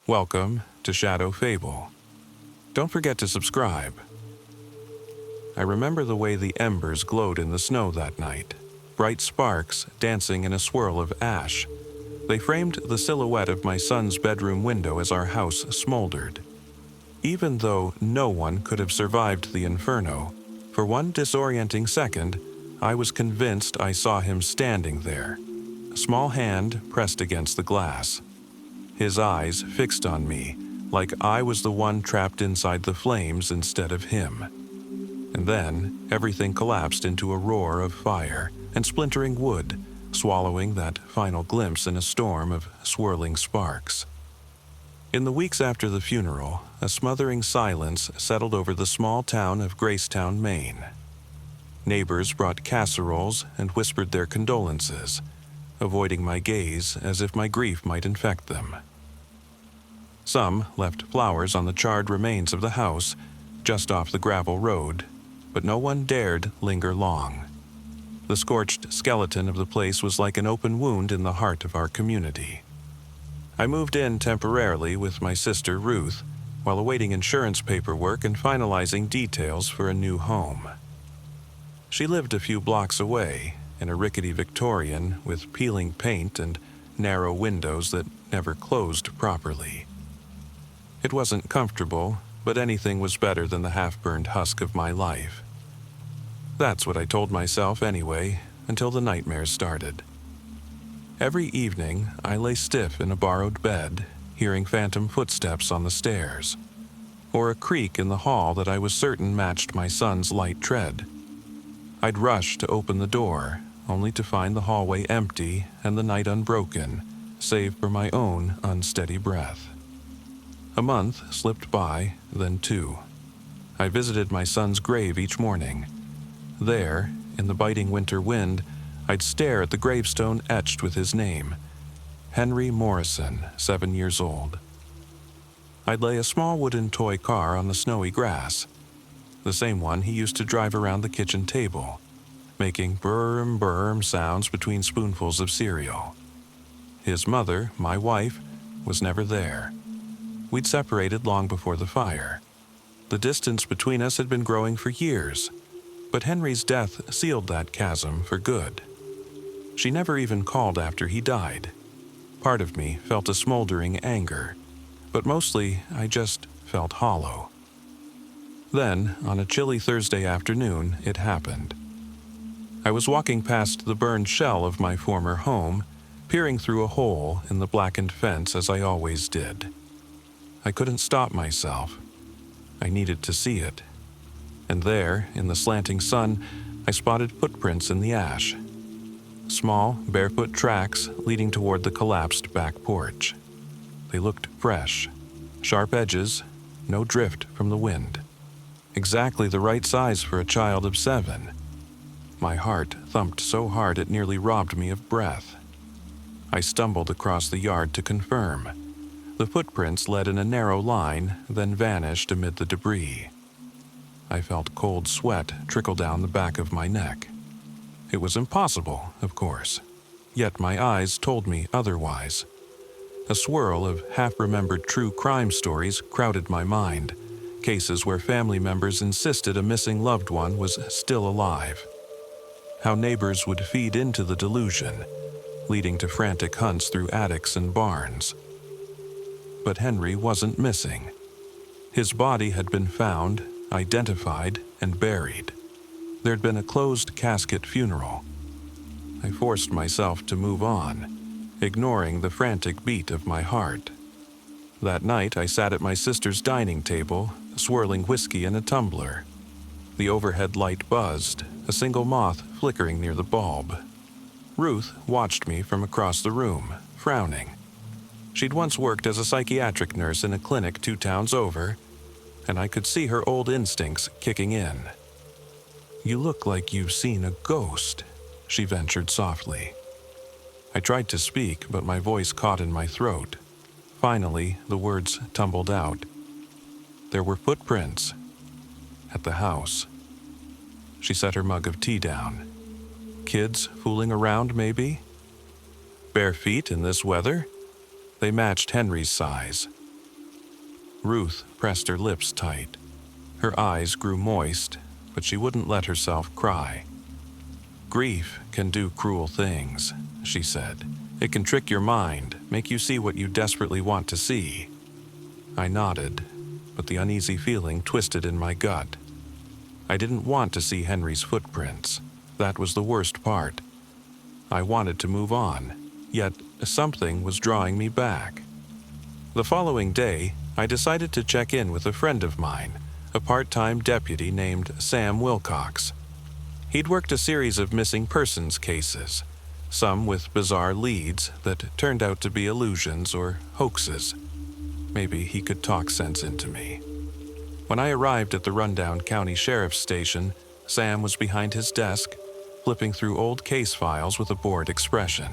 Welcome to Shadow Fable. Don't forget to subscribe. I remember the way the embers glowed in the snow that night, bright sparks dancing in a swirl of ash. They framed the silhouette of my son's bedroom window as our house smoldered. Even though no one could have survived the inferno, for one disorienting second, I was convinced I saw him standing there, a small hand pressed against the glass. His eyes fixed on me, like I was the one trapped inside the flames instead of him. And then, everything collapsed into a roar of fire and splintering wood, swallowing that final glimpse in a storm of swirling sparks. In the weeks after the funeral, a smothering silence settled over the small town of Gracetown, Maine. Neighbors brought casseroles and whispered their condolences, avoiding my gaze as if my grief might infect them. Some left flowers on the charred remains of the house, just off the gravel road, but no one dared linger long. The scorched skeleton of the place was like an open wound in the heart of our community. I moved in temporarily with my sister Ruth, while awaiting insurance paperwork and finalizing details for a new home. She lived a few blocks away, in a rickety Victorian with peeling paint and narrow windows that never closed properly. It wasn't comfortable, but anything was better than the half-burned husk of my life. That's what I told myself anyway, until the nightmares started. Every evening, I lay stiff in a borrowed bed, hearing phantom footsteps on the stairs, or a creak in the hall that I was certain matched my son's light tread. I'd rush to open the door, only to find the hallway empty and the night unbroken, save for my own unsteady breath. A month slipped by, then two. I visited my son's grave each morning. There, in the biting winter wind, I'd stare at the gravestone etched with his name, Henry Morrison, 7 years old. I'd lay a small wooden toy car on the snowy grass, the same one he used to drive around the kitchen table, making brrm sounds between spoonfuls of cereal. His mother, my wife, was never there. We'd separated long before the fire. The distance between us had been growing for years, but Henry's death sealed that chasm for good. She never even called after he died. Part of me felt a smoldering anger, but mostly I just felt hollow. Then, on a chilly Thursday afternoon, it happened. I was walking past the burned shell of my former home, peering through a hole in the blackened fence as I always did. I couldn't stop myself. I needed to see it. And there, in the slanting sun, I spotted footprints in the ash. Small, barefoot tracks leading toward the collapsed back porch. They looked fresh. Sharp edges, no drift from the wind. Exactly the right size for a child of 7. My heart thumped so hard it nearly robbed me of breath. I stumbled across the yard to confirm. The footprints led in a narrow line, then vanished amid the debris. I felt cold sweat trickle down the back of my neck. It was impossible, of course, yet my eyes told me otherwise. A swirl of half-remembered true crime stories crowded my mind, cases where family members insisted a missing loved one was still alive. How neighbors would feed into the delusion, leading to frantic hunts through attics and barns. But Henry wasn't missing. His body had been found, identified, and buried. There'd been a closed casket funeral. I forced myself to move on, ignoring the frantic beat of my heart. That night, I sat at my sister's dining table, swirling whiskey in a tumbler. The overhead light buzzed, a single moth flickering near the bulb. Ruth watched me from across the room, frowning. She'd once worked as a psychiatric nurse in a clinic 2 towns over, and I could see her old instincts kicking in. "You look like you've seen a ghost," she ventured softly. I tried to speak, but my voice caught in my throat. Finally, the words tumbled out. There were footprints at the house. She set her mug of tea down. Kids fooling around, maybe? Bare feet in this weather? They matched Henry's size. Ruth pressed her lips tight. Her eyes grew moist, but she wouldn't let herself cry. "Grief can do cruel things," she said. "It can trick your mind, make you see what you desperately want to see." I nodded, but the uneasy feeling twisted in my gut. I didn't want to see Henry's footprints. That was the worst part. I wanted to move on, yet something was drawing me back. The following day, I decided to check in with a friend of mine, a part-time deputy named Sam Wilcox. He'd worked a series of missing persons cases, some with bizarre leads that turned out to be illusions or hoaxes. Maybe he could talk sense into me. When I arrived at the rundown county sheriff's station, Sam was behind his desk, flipping through old case files with a bored expression.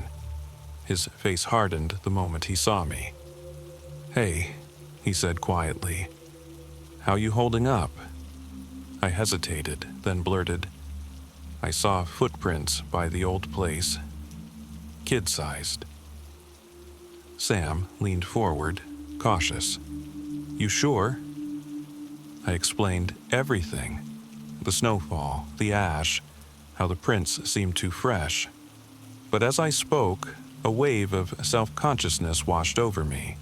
His face hardened the moment he saw me. "Hey," he said quietly. "How you holding up?" I hesitated, then blurted, "I saw footprints by the old place. Kid-sized." Sam leaned forward, cautious. "You sure?" I explained everything. The snowfall, the ash, how the prints seemed too fresh. But as I spoke, a wave of self-consciousness washed over me.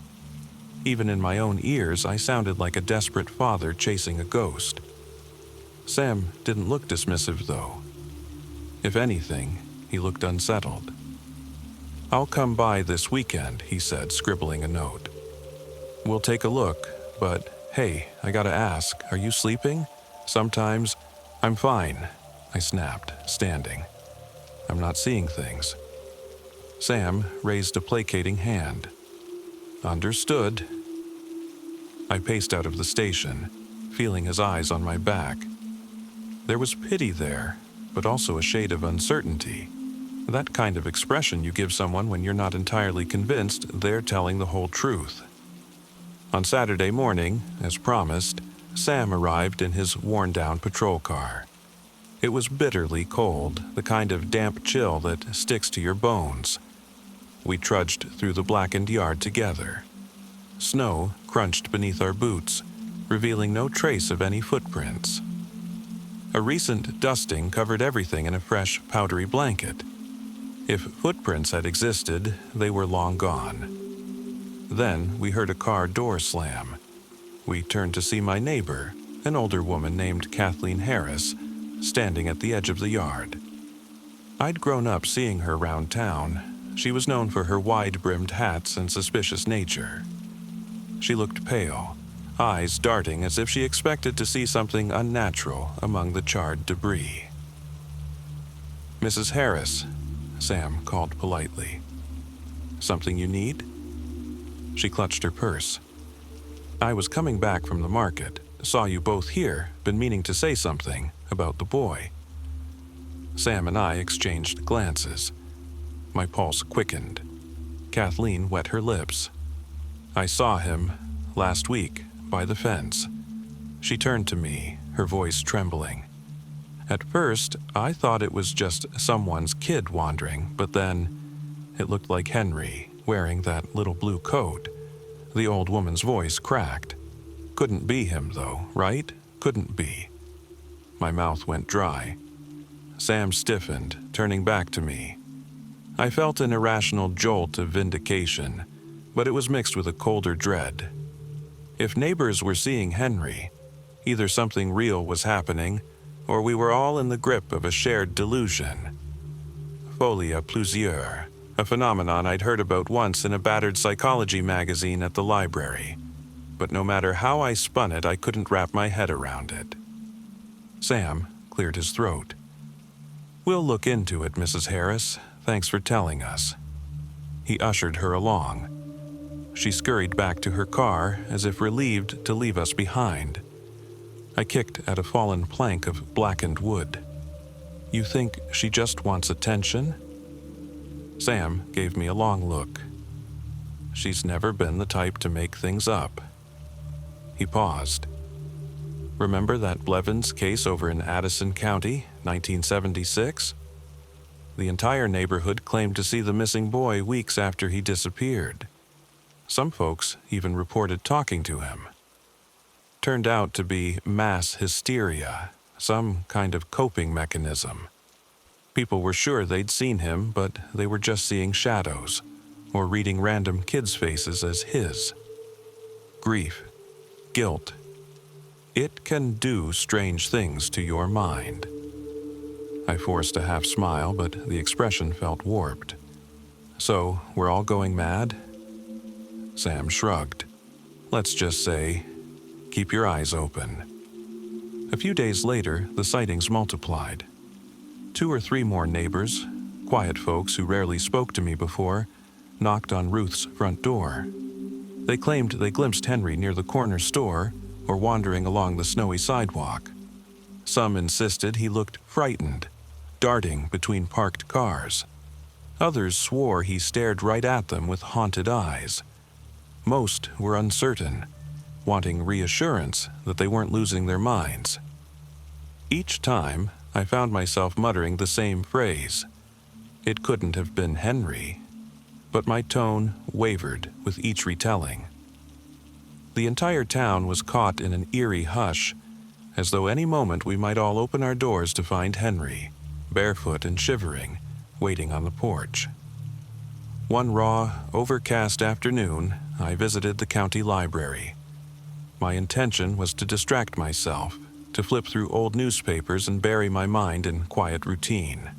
Even in my own ears, I sounded like a desperate father chasing a ghost. Sam didn't look dismissive, though. If anything, he looked unsettled. "I'll come by this weekend," he said, scribbling a note. "We'll take a look, but hey, I gotta ask, are you sleeping? Sometimes..." "I'm fine," I snapped, standing. "I'm not seeing things." Sam raised a placating hand. "Understood." I paced out of the station, feeling his eyes on my back. There was pity there, but also a shade of uncertainty. That kind of expression you give someone when you're not entirely convinced they're telling the whole truth. On Saturday morning, as promised, Sam arrived in his worn-down patrol car. It was bitterly cold, the kind of damp chill that sticks to your bones. We trudged through the blackened yard together. Snow crunched beneath our boots, revealing no trace of any footprints. A recent dusting covered everything in a fresh, powdery blanket. If footprints had existed, they were long gone. Then we heard a car door slam. We turned to see my neighbor, an older woman named Kathleen Harris, standing at the edge of the yard. I'd grown up seeing her round town. She was known for her wide-brimmed hats and suspicious nature. She looked pale, eyes darting as if she expected to see something unnatural among the charred debris. "Mrs. Harris," Sam called politely. "Something you need?" She clutched her purse. "I was coming back from the market, saw you both here, been meaning to say something about the boy." Sam and I exchanged glances. My pulse quickened. Kathleen wet her lips. "I saw him last week by the fence." She turned to me, her voice trembling. At first, I thought it was just someone's kid wandering, but then it looked like Henry, wearing that little blue coat. The old woman's voice cracked. "Couldn't be him, though, right? Couldn't be." My mouth went dry. Sam stiffened, turning back to me. I felt an irrational jolt of vindication, but it was mixed with a colder dread. If neighbors were seeing Henry, either something real was happening, or we were all in the grip of a shared delusion. Folie à plusieurs, a phenomenon I'd heard about once in a battered psychology magazine at the library. But no matter how I spun it, I couldn't wrap my head around it. Sam cleared his throat. "We'll look into it, Mrs. Harris. Thanks for telling us." He ushered her along. She scurried back to her car, as if relieved to leave us behind. I kicked at a fallen plank of blackened wood. "You think she just wants attention?" Sam gave me a long look. "She's never been the type to make things up." He paused. "Remember that Blevins case over in Addison County, 1976? The entire neighborhood claimed to see the missing boy weeks after he disappeared. Some folks even reported talking to him. turned out to be mass hysteria, some kind of coping mechanism. People were sure they'd seen him, but they were just seeing shadows, or reading random kids' faces as his. Grief, guilt. It can do strange things to your mind. I forced a half smile, but the expression felt warped. So, we're all going mad? Sam shrugged. Let's just say, keep your eyes open. A few days later, the sightings multiplied. 2 or 3 more neighbors, quiet folks who rarely spoke to me before, knocked on Ruth's front door. They claimed they glimpsed Henry near the corner store or wandering along the snowy sidewalk. Some insisted he looked frightened, darting between parked cars. Others swore he stared right at them with haunted eyes. Most were uncertain, wanting reassurance that they weren't losing their minds. Each time, I found myself muttering the same phrase. It couldn't have been Henry, but my tone wavered with each retelling. The entire town was caught in an eerie hush, as though any moment we might all open our doors to find Henry, barefoot and shivering, waiting on the porch. One raw, overcast afternoon, I visited the county library. My intention was to distract myself, to flip through old newspapers and bury my mind in quiet routine.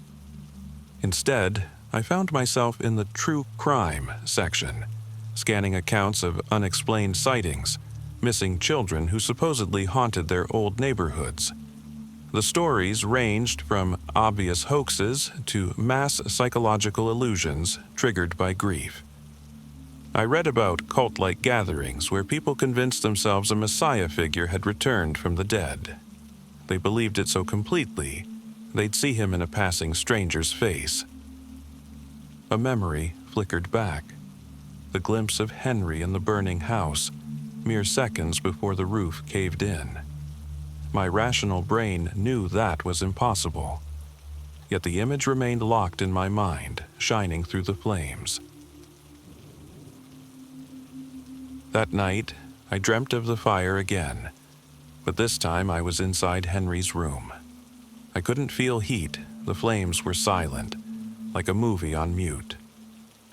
Instead, I found myself in the true crime section, scanning accounts of unexplained sightings, missing children who supposedly haunted their old neighborhoods. The stories ranged from obvious hoaxes to mass psychological illusions triggered by grief. I read about cult-like gatherings where people convinced themselves a messiah figure had returned from the dead. They believed it so completely, they'd see him in a passing stranger's face. A memory flickered back. The glimpse of Henry in the burning house, mere seconds before the roof caved in. My rational brain knew that was impossible. Yet the image remained locked in my mind, shining through the flames. That night, I dreamt of the fire again, but this time I was inside Henry's room. I couldn't feel heat, the flames were silent, like a movie on mute.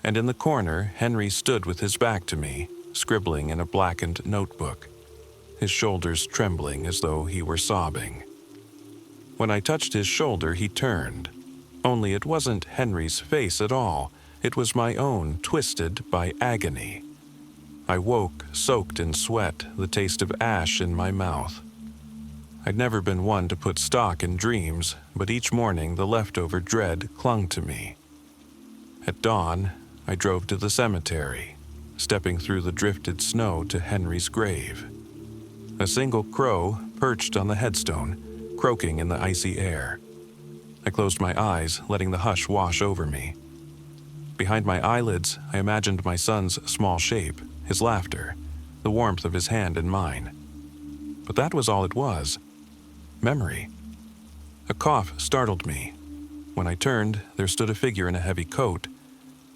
And in the corner, Henry stood with his back to me, scribbling in a blackened notebook, his shoulders trembling as though he were sobbing. When I touched his shoulder, he turned. Only it wasn't Henry's face at all, it was my own, twisted by agony. I woke, soaked in sweat, the taste of ash in my mouth. I'd never been one to put stock in dreams, but each morning the leftover dread clung to me. At dawn, I drove to the cemetery, stepping through the drifted snow to Henry's grave. A single crow perched on the headstone, croaking in the icy air. I closed my eyes, letting the hush wash over me. Behind my eyelids, I imagined my son's small shape, his laughter, the warmth of his hand in mine. But that was all it was. Memory. A cough startled me. When I turned, there stood a figure in a heavy coat.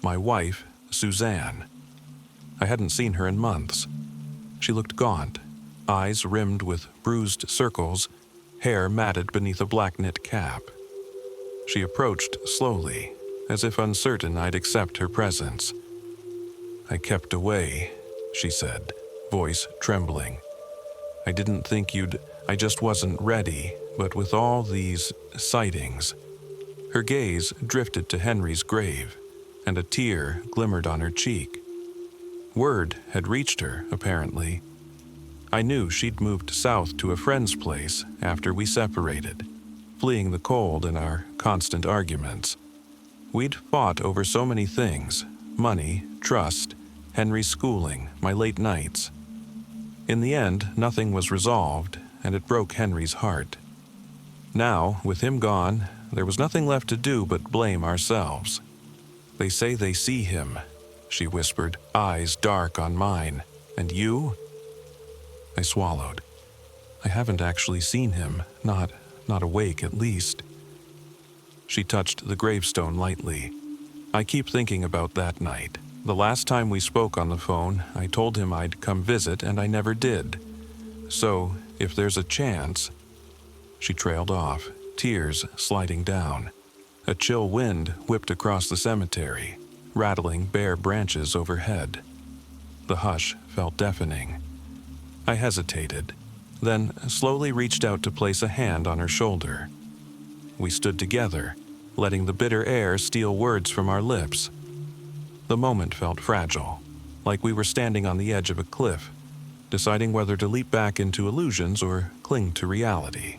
My wife, Suzanne. I hadn't seen her in months. She looked gaunt, eyes rimmed with bruised circles, hair matted beneath a black knit cap. She approached slowly, as if uncertain I'd accept her presence. "I kept away," she said, voice trembling. "I didn't think I just wasn't ready, but with all these sightings." Her gaze drifted to Henry's grave, and a tear glimmered on her cheek. Word had reached her, apparently. I knew she'd moved south to a friend's place after we separated, fleeing the cold and our constant arguments. We'd fought over so many things: money, trust, Henry's schooling, my late nights. In the end, nothing was resolved, and it broke Henry's heart. Now, with him gone, there was nothing left to do but blame ourselves. "They say they see him," she whispered, eyes dark on mine. "And you?" I swallowed. "I haven't actually seen him, not awake at least." She touched the gravestone lightly. "I keep thinking about that night. The last time we spoke on the phone, I told him I'd come visit, and I never did. So, if there's a chance... She trailed off, tears sliding down. A chill wind whipped across the cemetery, rattling bare branches overhead. The hush felt deafening. I hesitated, then slowly reached out to place a hand on her shoulder. We stood together, letting the bitter air steal words from our lips. The moment felt fragile, like we were standing on the edge of a cliff, deciding whether to leap back into illusions or cling to reality.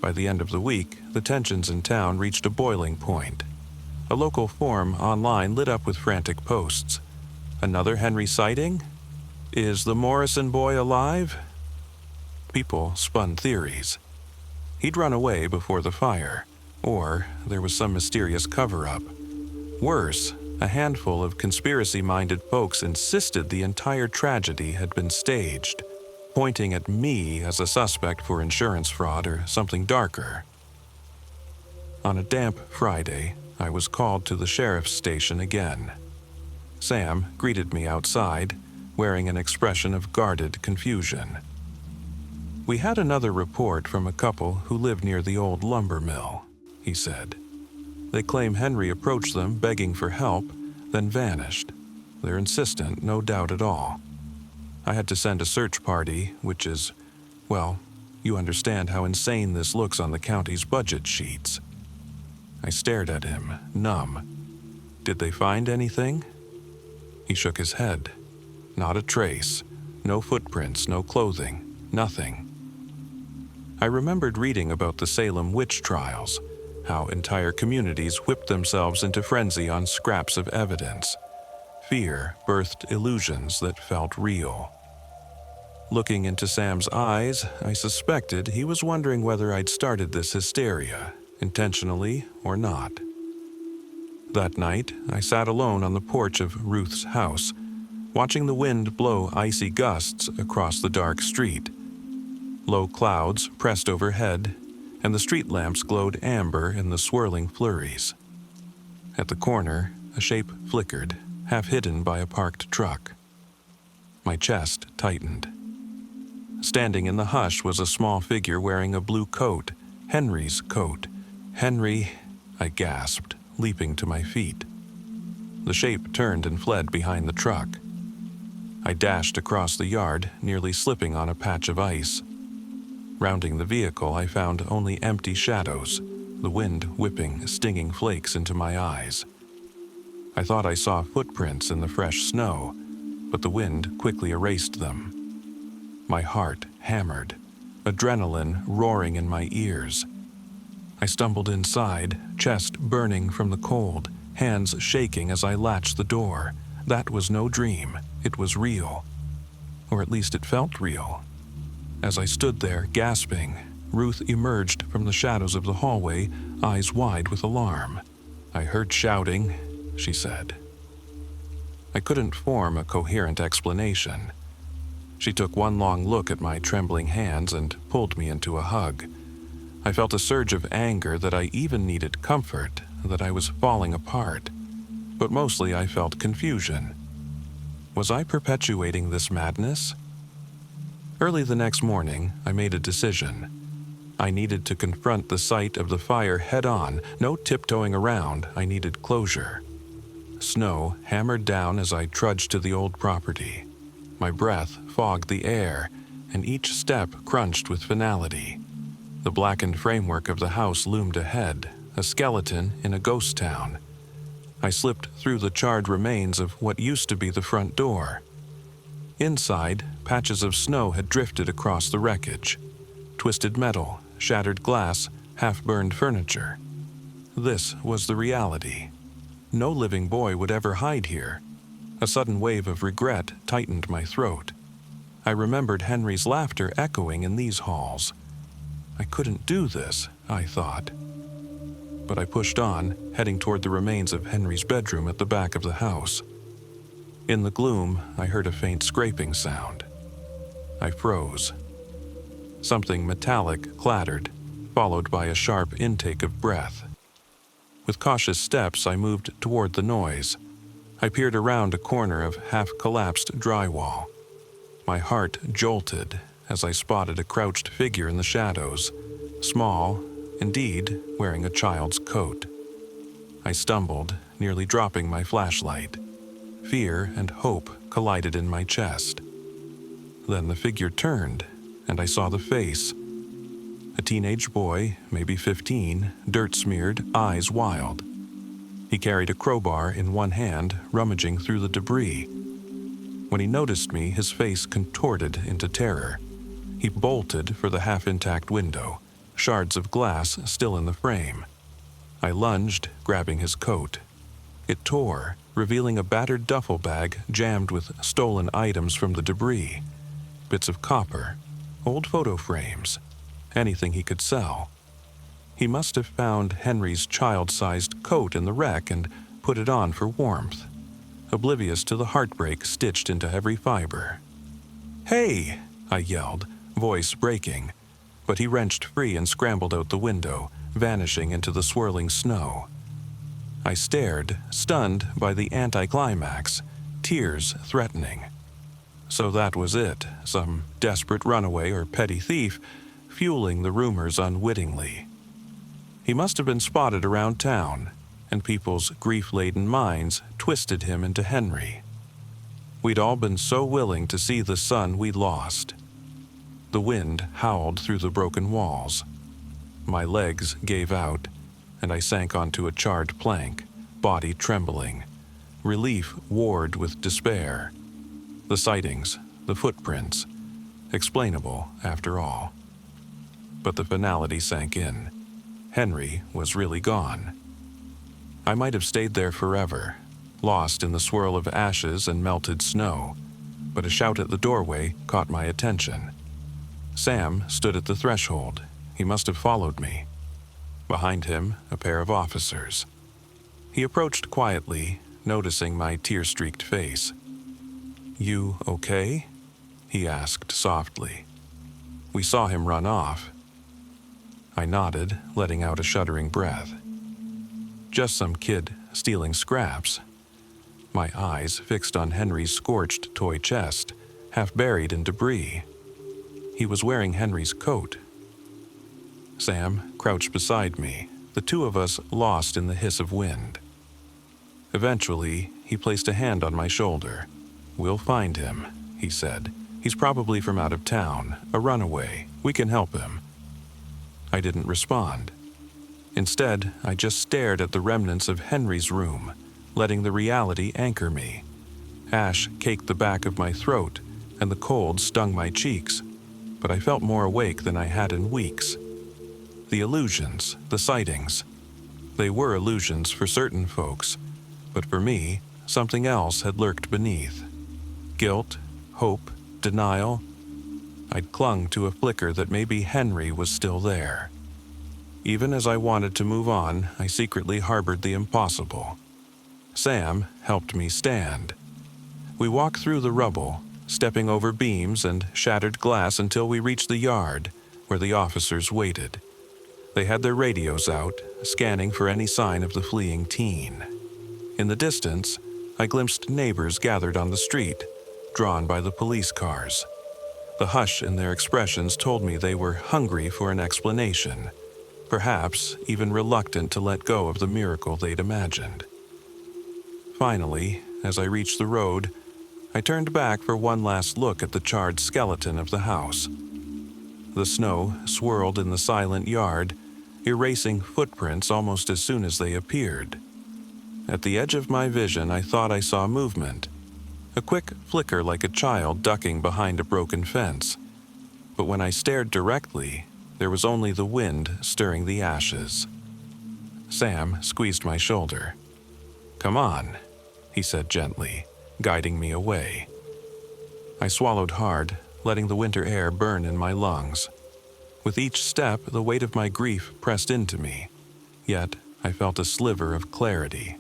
By the end of the week, the tensions in town reached a boiling point. A local forum online lit up with frantic posts. Another Henry sighting? Is the Morrison boy alive? People spun theories. He'd run away before the fire, or there was some mysterious cover-up. Worse, a handful of conspiracy-minded folks insisted the entire tragedy had been staged, pointing at me as a suspect for insurance fraud or something darker. On a damp Friday, I was called to the sheriff's station again. Sam greeted me outside, wearing an expression of guarded confusion. We had another report from a couple who lived near the old lumber mill, he said. They claim Henry approached them begging for help, then vanished. They're insistent, no doubt at all. I had to send a search party, which is, well, you understand how insane this looks on the county's budget sheets. I stared at him, numb. Did they find anything? He shook his head. Not a trace. No footprints, no clothing, nothing. I remembered reading about the Salem witch trials, how entire communities whipped themselves into frenzy on scraps of evidence. Fear birthed illusions that felt real. Looking into Sam's eyes, I suspected he was wondering whether I'd started this hysteria, intentionally or not. That night, I sat alone on the porch of Ruth's house, watching the wind blow icy gusts across the dark street. Low clouds pressed overhead, and the street lamps glowed amber in the swirling flurries. At the corner, a shape flickered, half hidden by a parked truck. My chest tightened. Standing in the hush was a small figure wearing a blue coat, Henry's coat. Henry, I gasped, leaping to my feet. The shape turned and fled behind the truck. I dashed across the yard, nearly slipping on a patch of ice. Rounding the vehicle, I found only empty shadows, the wind whipping stinging flakes into my eyes. I thought I saw footprints in the fresh snow, but the wind quickly erased them. My heart hammered, adrenaline roaring in my ears. I stumbled inside, chest burning from the cold, hands shaking as I latched the door. That was no dream, it was real. Or at least it felt real. As I stood there, gasping, Ruth emerged from the shadows of the hallway, eyes wide with alarm. "I heard shouting," she said. I couldn't form a coherent explanation. She took one long look at my trembling hands and pulled me into a hug. I felt a surge of anger that I even needed comfort, that I was falling apart. But mostly I felt confusion. Was I perpetuating this madness? Early the next morning, I made a decision. I needed to confront the sight of the fire head-on, no tiptoeing around. I needed closure. Snow hammered down as I trudged to the old property. My breath fogged the air, and each step crunched with finality. The blackened framework of the house loomed ahead, a skeleton in a ghost town. I slipped through the charred remains of what used to be the front door. Inside, patches of snow had drifted across the wreckage. Twisted metal, shattered glass, half-burned furniture. This was the reality. No living boy would ever hide here. A sudden wave of regret tightened my throat. I remembered Henry's laughter echoing in these halls. I couldn't do this, I thought. But I pushed on, heading toward the remains of Henry's bedroom at the back of the house. In the gloom, I heard a faint scraping sound. I froze. Something metallic clattered, followed by a sharp intake of breath. With cautious steps, I moved toward the noise. I peered around a corner of half-collapsed drywall. My heart jolted as I spotted a crouched figure in the shadows, small, indeed, wearing a child's coat. I stumbled, nearly dropping my flashlight. Fear and hope collided in my chest. Then the figure turned, and I saw the face. A teenage boy, maybe 15, dirt-smeared, eyes wild. He carried a crowbar in one hand, rummaging through the debris. When he noticed me, his face contorted into terror. He bolted for the half-intact window, shards of glass still in the frame. I lunged, grabbing his coat. It tore, revealing a battered duffel bag jammed with stolen items from the debris. Bits of copper, old photo frames, anything he could sell. He must have found Henry's child-sized coat in the wreck and put it on for warmth, oblivious to the heartbreak stitched into every fiber. "Hey!" I yelled, voice breaking, but he wrenched free and scrambled out the window, vanishing into the swirling snow. I stared, stunned by the anticlimax, tears threatening. So that was it, some desperate runaway or petty thief, fueling the rumors unwittingly. He must have been spotted around town, and people's grief-laden minds twisted him into Henry. We'd all been so willing to see the son we lost. The wind howled through the broken walls. My legs gave out, and I sank onto a charred plank, body trembling. Relief warred with despair. The sightings, the footprints, explainable after all. But the finality sank in. Henry was really gone. I might have stayed there forever, lost in the swirl of ashes and melted snow, but a shout at the doorway caught my attention. Sam stood at the threshold. He must have followed me. Behind him, a pair of officers. He approached quietly, noticing my tear-streaked face. "You okay?" he asked softly. We saw him run off. I nodded, letting out a shuddering breath. Just some kid stealing scraps. My eyes fixed on Henry's scorched toy chest, half buried in debris. He was wearing Henry's coat. Sam crouched beside me, the two of us lost in the hiss of wind. Eventually, he placed a hand on my shoulder. "We'll find him," he said. "He's probably from out of town, a runaway. We can help him." I didn't respond. Instead, I just stared at the remnants of Henry's room, letting the reality anchor me. Ash caked the back of my throat, and the cold stung my cheeks, but I felt more awake than I had in weeks. The illusions, the sightings. They were illusions for certain folks, but for me, something else had lurked beneath. Guilt, hope, denial. I'd clung to a flicker that maybe Henry was still there. Even as I wanted to move on, I secretly harbored the impossible. Sam helped me stand. We walked through the rubble, stepping over beams and shattered glass until we reached the yard, where the officers waited. They had their radios out, scanning for any sign of the fleeing teen. In the distance, I glimpsed neighbors gathered on the street, drawn by the police cars. The hush in their expressions told me they were hungry for an explanation, perhaps even reluctant to let go of the miracle they'd imagined. Finally, as I reached the road, I turned back for one last look at the charred skeleton of the house. The snow swirled in the silent yard, erasing footprints almost as soon as they appeared. At the edge of my vision, I thought I saw movement. A quick flicker like a child ducking behind a broken fence. But when I stared directly, there was only the wind stirring the ashes. Sam squeezed my shoulder. "Come on," he said gently, guiding me away. I swallowed hard, letting the winter air burn in my lungs. With each step, the weight of my grief pressed into me, yet I felt a sliver of clarity.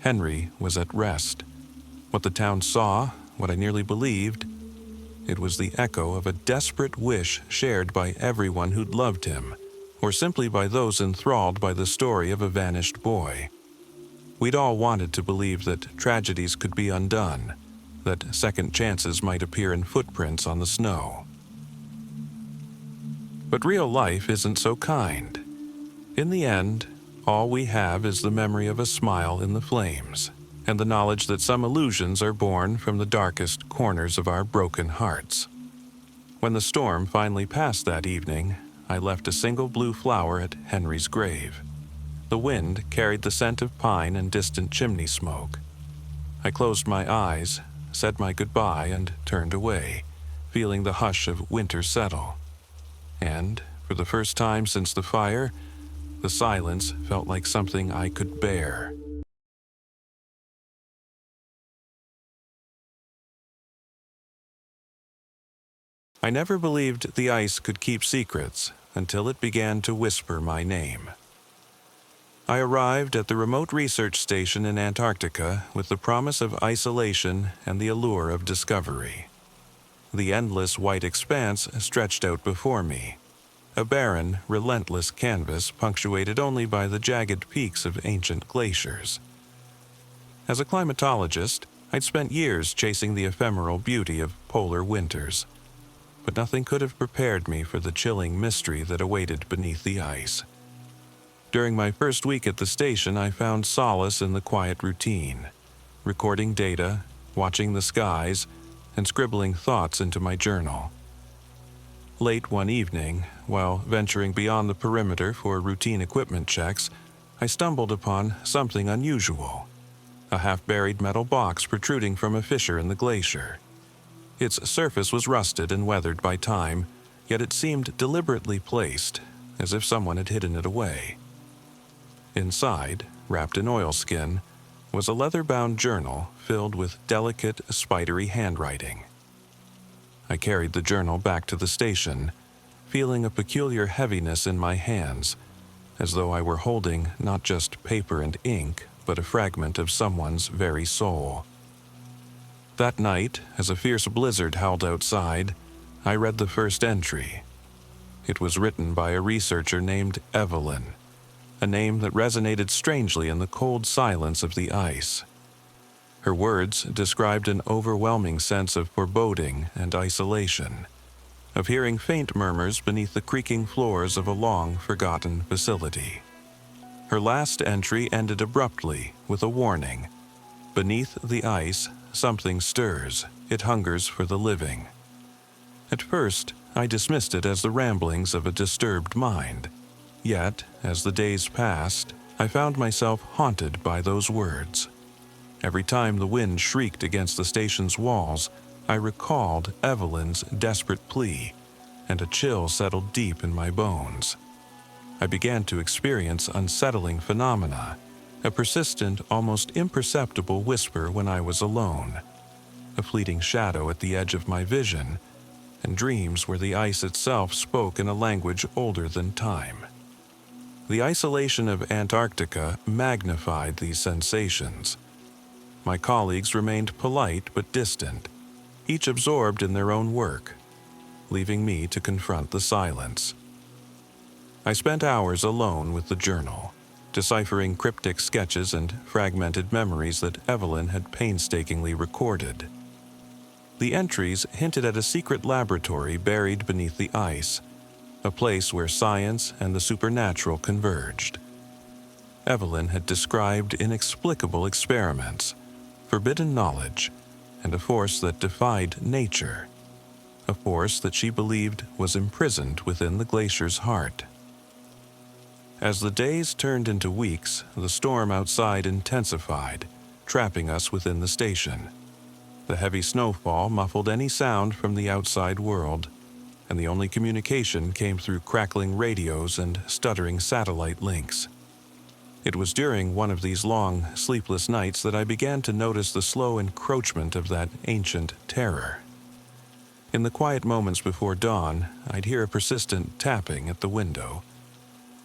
Henry was at rest. What the town saw, what I nearly believed, it was the echo of a desperate wish shared by everyone who'd loved him, or simply by those enthralled by the story of a vanished boy. We'd all wanted to believe that tragedies could be undone, that second chances might appear in footprints on the snow. But real life isn't so kind. In the end, all we have is the memory of a smile in the flames, and the knowledge that some illusions are born from the darkest corners of our broken hearts. When the storm finally passed that evening, I left a single blue flower at Henry's grave. The wind carried the scent of pine and distant chimney smoke. I closed my eyes, said my goodbye, and turned away, feeling the hush of winter settle. And, for the first time since the fire, the silence felt like something I could bear. I never believed the ice could keep secrets until it began to whisper my name. I arrived at the remote research station in Antarctica with the promise of isolation and the allure of discovery. The endless white expanse stretched out before me, a barren, relentless canvas punctuated only by the jagged peaks of ancient glaciers. As a climatologist, I'd spent years chasing the ephemeral beauty of polar winters, but nothing could have prepared me for the chilling mystery that awaited beneath the ice. During my first week at the station, I found solace in the quiet routine, recording data, watching the skies, and scribbling thoughts into my journal. Late one evening, while venturing beyond the perimeter for routine equipment checks, I stumbled upon something unusual, a half-buried metal box protruding from a fissure in the glacier. Its surface was rusted and weathered by time, yet it seemed deliberately placed, as if someone had hidden it away. Inside, wrapped in oilskin, was a leather-bound journal filled with delicate, spidery handwriting. I carried the journal back to the station, feeling a peculiar heaviness in my hands, as though I were holding not just paper and ink, but a fragment of someone's very soul. That night, as a fierce blizzard howled outside, I read the first entry. It was written by a researcher named Evelyn, a name that resonated strangely in the cold silence of the ice. Her words described an overwhelming sense of foreboding and isolation, of hearing faint murmurs beneath the creaking floors of a long-forgotten facility. Her last entry ended abruptly with a warning. Beneath the ice, something stirs. It hungers for the living. At first, I dismissed it as the ramblings of a disturbed mind. Yet, as the days passed, I found myself haunted by those words. Every time the wind shrieked against the station's walls, I recalled Evelyn's desperate plea, and a chill settled deep in my bones. I began to experience unsettling phenomena, a persistent, almost imperceptible whisper when I was alone, a fleeting shadow at the edge of my vision, and dreams where the ice itself spoke in a language older than time. The isolation of Antarctica magnified these sensations. My colleagues remained polite but distant, each absorbed in their own work, leaving me to confront the silence. I spent hours alone with the journal, deciphering cryptic sketches and fragmented memories that Evelyn had painstakingly recorded. The entries hinted at a secret laboratory buried beneath the ice, a place where science and the supernatural converged. Evelyn had described inexplicable experiments, forbidden knowledge, and a force that defied nature, a force that she believed was imprisoned within the glacier's heart. As the days turned into weeks, the storm outside intensified, trapping us within the station. The heavy snowfall muffled any sound from the outside world, and the only communication came through crackling radios and stuttering satellite links. It was during one of these long, sleepless nights that I began to notice the slow encroachment of that ancient terror. In the quiet moments before dawn, I'd hear a persistent tapping at the window,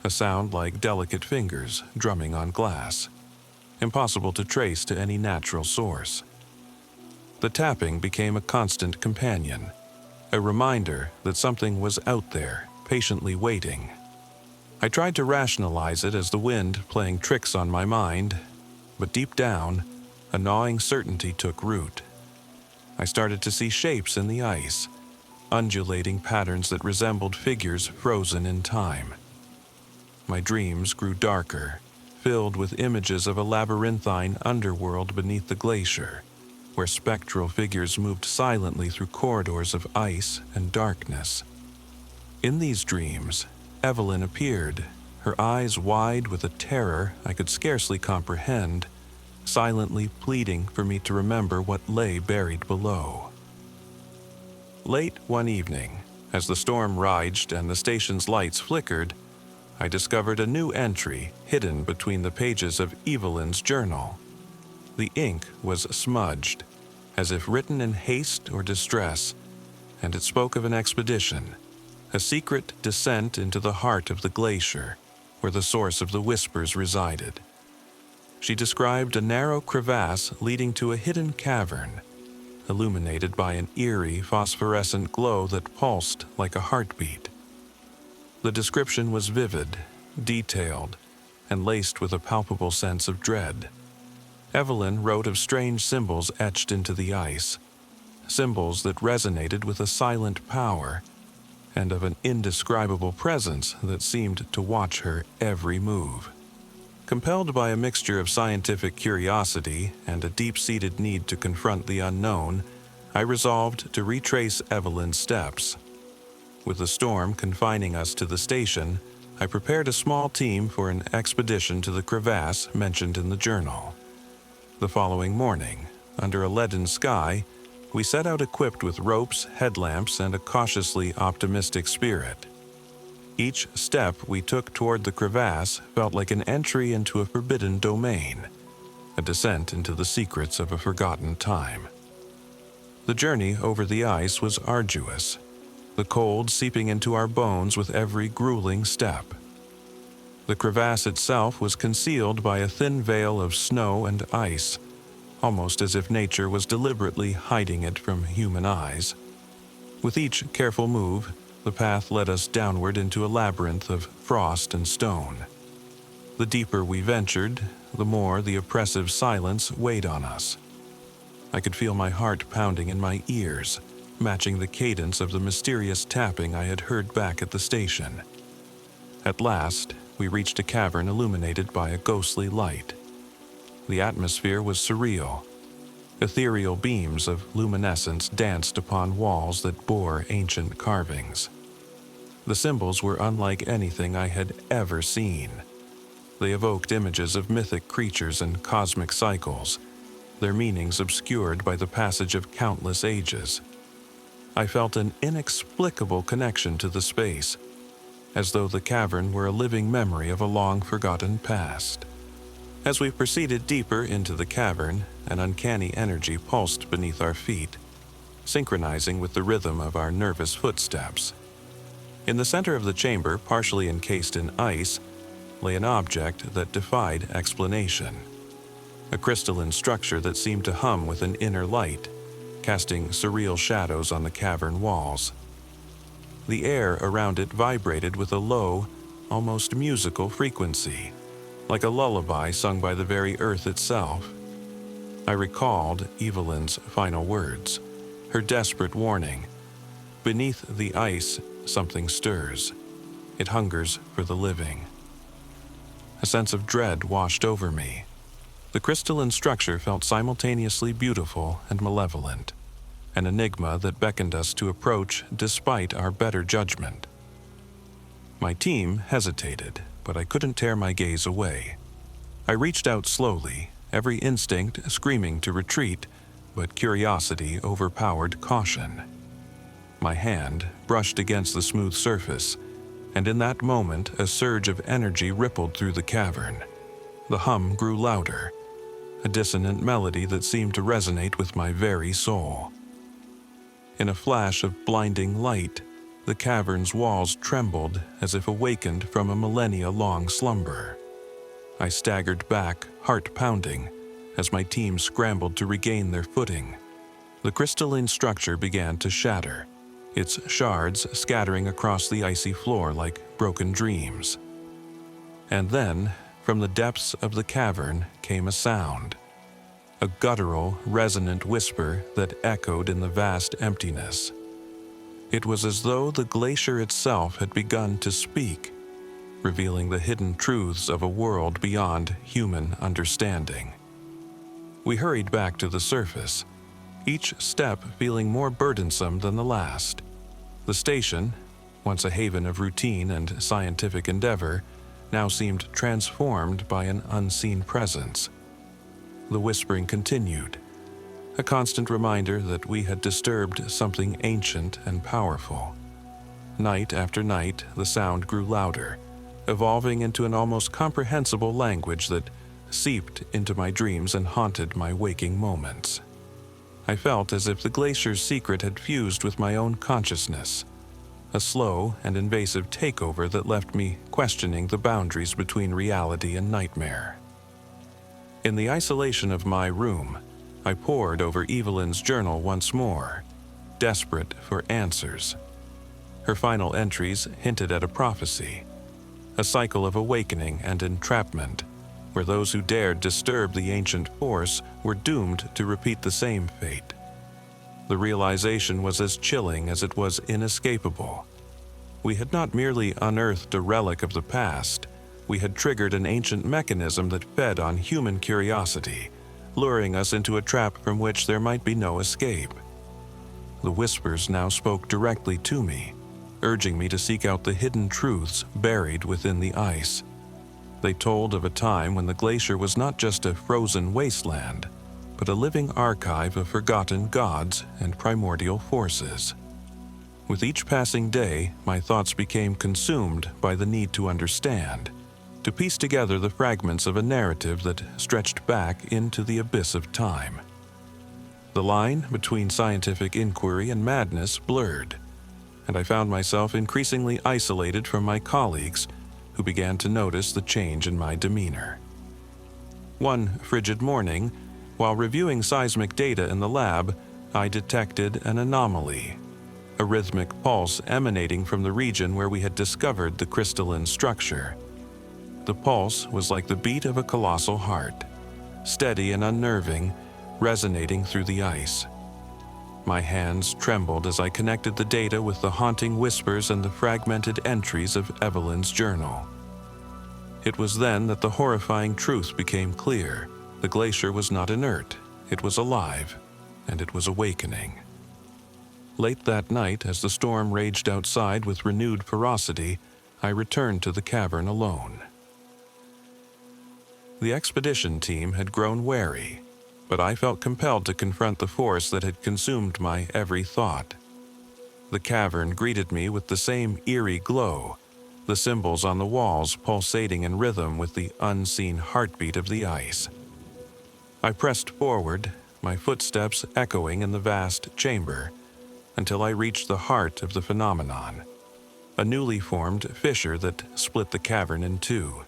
a sound like delicate fingers drumming on glass, impossible to trace to any natural source. The tapping became a constant companion, a reminder that something was out there, patiently waiting. I tried to rationalize it as the wind playing tricks on my mind, but deep down, a gnawing certainty took root. I started to see shapes in the ice, undulating patterns that resembled figures frozen in time. My dreams grew darker, filled with images of a labyrinthine underworld beneath the glacier, where spectral figures moved silently through corridors of ice and darkness. In these dreams, Evelyn appeared, her eyes wide with a terror I could scarcely comprehend, silently pleading for me to remember what lay buried below. Late one evening, as the storm raged and the station's lights flickered, I discovered a new entry hidden between the pages of Evelyn's journal. The ink was smudged, as if written in haste or distress, and it spoke of an expedition, a secret descent into the heart of the glacier, where the source of the whispers resided. She described a narrow crevasse leading to a hidden cavern, illuminated by an eerie phosphorescent glow that pulsed like a heartbeat. The description was vivid, detailed, and laced with a palpable sense of dread. Evelyn wrote of strange symbols etched into the ice, symbols that resonated with a silent power, and of an indescribable presence that seemed to watch her every move. Compelled by a mixture of scientific curiosity and a deep-seated need to confront the unknown, I resolved to retrace Evelyn's steps. With the storm confining us to the station, I prepared a small team for an expedition to the crevasse mentioned in the journal. The following morning, under a leaden sky, we set out equipped with ropes, headlamps, and a cautiously optimistic spirit. Each step we took toward the crevasse felt like an entry into a forbidden domain, a descent into the secrets of a forgotten time. The journey over the ice was arduous, the cold seeping into our bones with every grueling step. The crevasse itself was concealed by a thin veil of snow and ice, almost as if nature was deliberately hiding it from human eyes. With each careful move, the path led us downward into a labyrinth of frost and stone. The deeper we ventured, the more the oppressive silence weighed on us. I could feel my heart pounding in my ears, matching the cadence of the mysterious tapping I had heard back at the station. At last, we reached a cavern illuminated by a ghostly light. The atmosphere was surreal. Ethereal beams of luminescence danced upon walls that bore ancient carvings. The symbols were unlike anything I had ever seen. They evoked images of mythic creatures and cosmic cycles, their meanings obscured by the passage of countless ages. I felt an inexplicable connection to the space, as though the cavern were a living memory of a long-forgotten past. As we proceeded deeper into the cavern, an uncanny energy pulsed beneath our feet, synchronizing with the rhythm of our nervous footsteps. In the center of the chamber, partially encased in ice, lay an object that defied explanation. A crystalline structure that seemed to hum with an inner light, casting surreal shadows on the cavern walls. The air around it vibrated with a low, almost musical frequency, like a lullaby sung by the very earth itself. I recalled Evelyn's final words, her desperate warning. Beneath the ice, something stirs. It hungers for the living. A sense of dread washed over me. The crystalline structure felt simultaneously beautiful and malevolent, an enigma that beckoned us to approach despite our better judgment. My team hesitated, but I couldn't tear my gaze away. I reached out slowly, every instinct screaming to retreat, but curiosity overpowered caution. My hand brushed against the smooth surface, and in that moment a surge of energy rippled through the cavern. The hum grew louder, a dissonant melody that seemed to resonate with my very soul. In a flash of blinding light, the cavern's walls trembled as if awakened from a millennia-long slumber. I staggered back, heart pounding, as my team scrambled to regain their footing. The crystalline structure began to shatter, its shards scattering across the icy floor like broken dreams. And then, from the depths of the cavern came a sound, a guttural, resonant whisper that echoed in the vast emptiness. It was as though the glacier itself had begun to speak, revealing the hidden truths of a world beyond human understanding. We hurried back to the surface, each step feeling more burdensome than the last. The station, once a haven of routine and scientific endeavor, now seemed transformed by an unseen presence. The whispering continued, a constant reminder that we had disturbed something ancient and powerful. Night after night, the sound grew louder, evolving into an almost comprehensible language that seeped into my dreams and haunted my waking moments. I felt as if the glacier's secret had fused with my own consciousness, a slow and invasive takeover that left me questioning the boundaries between reality and nightmare. In the isolation of my room, I pored over Evelyn's journal once more, desperate for answers. Her final entries hinted at a prophecy, a cycle of awakening and entrapment, where those who dared disturb the ancient force were doomed to repeat the same fate. The realization was as chilling as it was inescapable. We had not merely unearthed a relic of the past, we had triggered an ancient mechanism that fed on human curiosity, luring us into a trap from which there might be no escape. The whispers now spoke directly to me, urging me to seek out the hidden truths buried within the ice. They told of a time when the glacier was not just a frozen wasteland, but a living archive of forgotten gods and primordial forces. With each passing day, my thoughts became consumed by the need to understand, to piece together the fragments of a narrative that stretched back into the abyss of time. The line between scientific inquiry and madness blurred, and I found myself increasingly isolated from my colleagues who began to notice the change in my demeanor. One frigid morning, while reviewing seismic data in the lab, I detected an anomaly, a rhythmic pulse emanating from the region where we had discovered the crystalline structure. The pulse was like the beat of a colossal heart, steady and unnerving, resonating through the ice. My hands trembled as I connected the data with the haunting whispers and the fragmented entries of Evelyn's journal. It was then that the horrifying truth became clear. The glacier was not inert, it was alive, and it was awakening. Late that night, as the storm raged outside with renewed ferocity, I returned to the cavern alone. The expedition team had grown wary, but I felt compelled to confront the force that had consumed my every thought. The cavern greeted me with the same eerie glow, the symbols on the walls pulsating in rhythm with the unseen heartbeat of the ice. I pressed forward, my footsteps echoing in the vast chamber, until I reached the heart of the phenomenon, a newly formed fissure that split the cavern in two.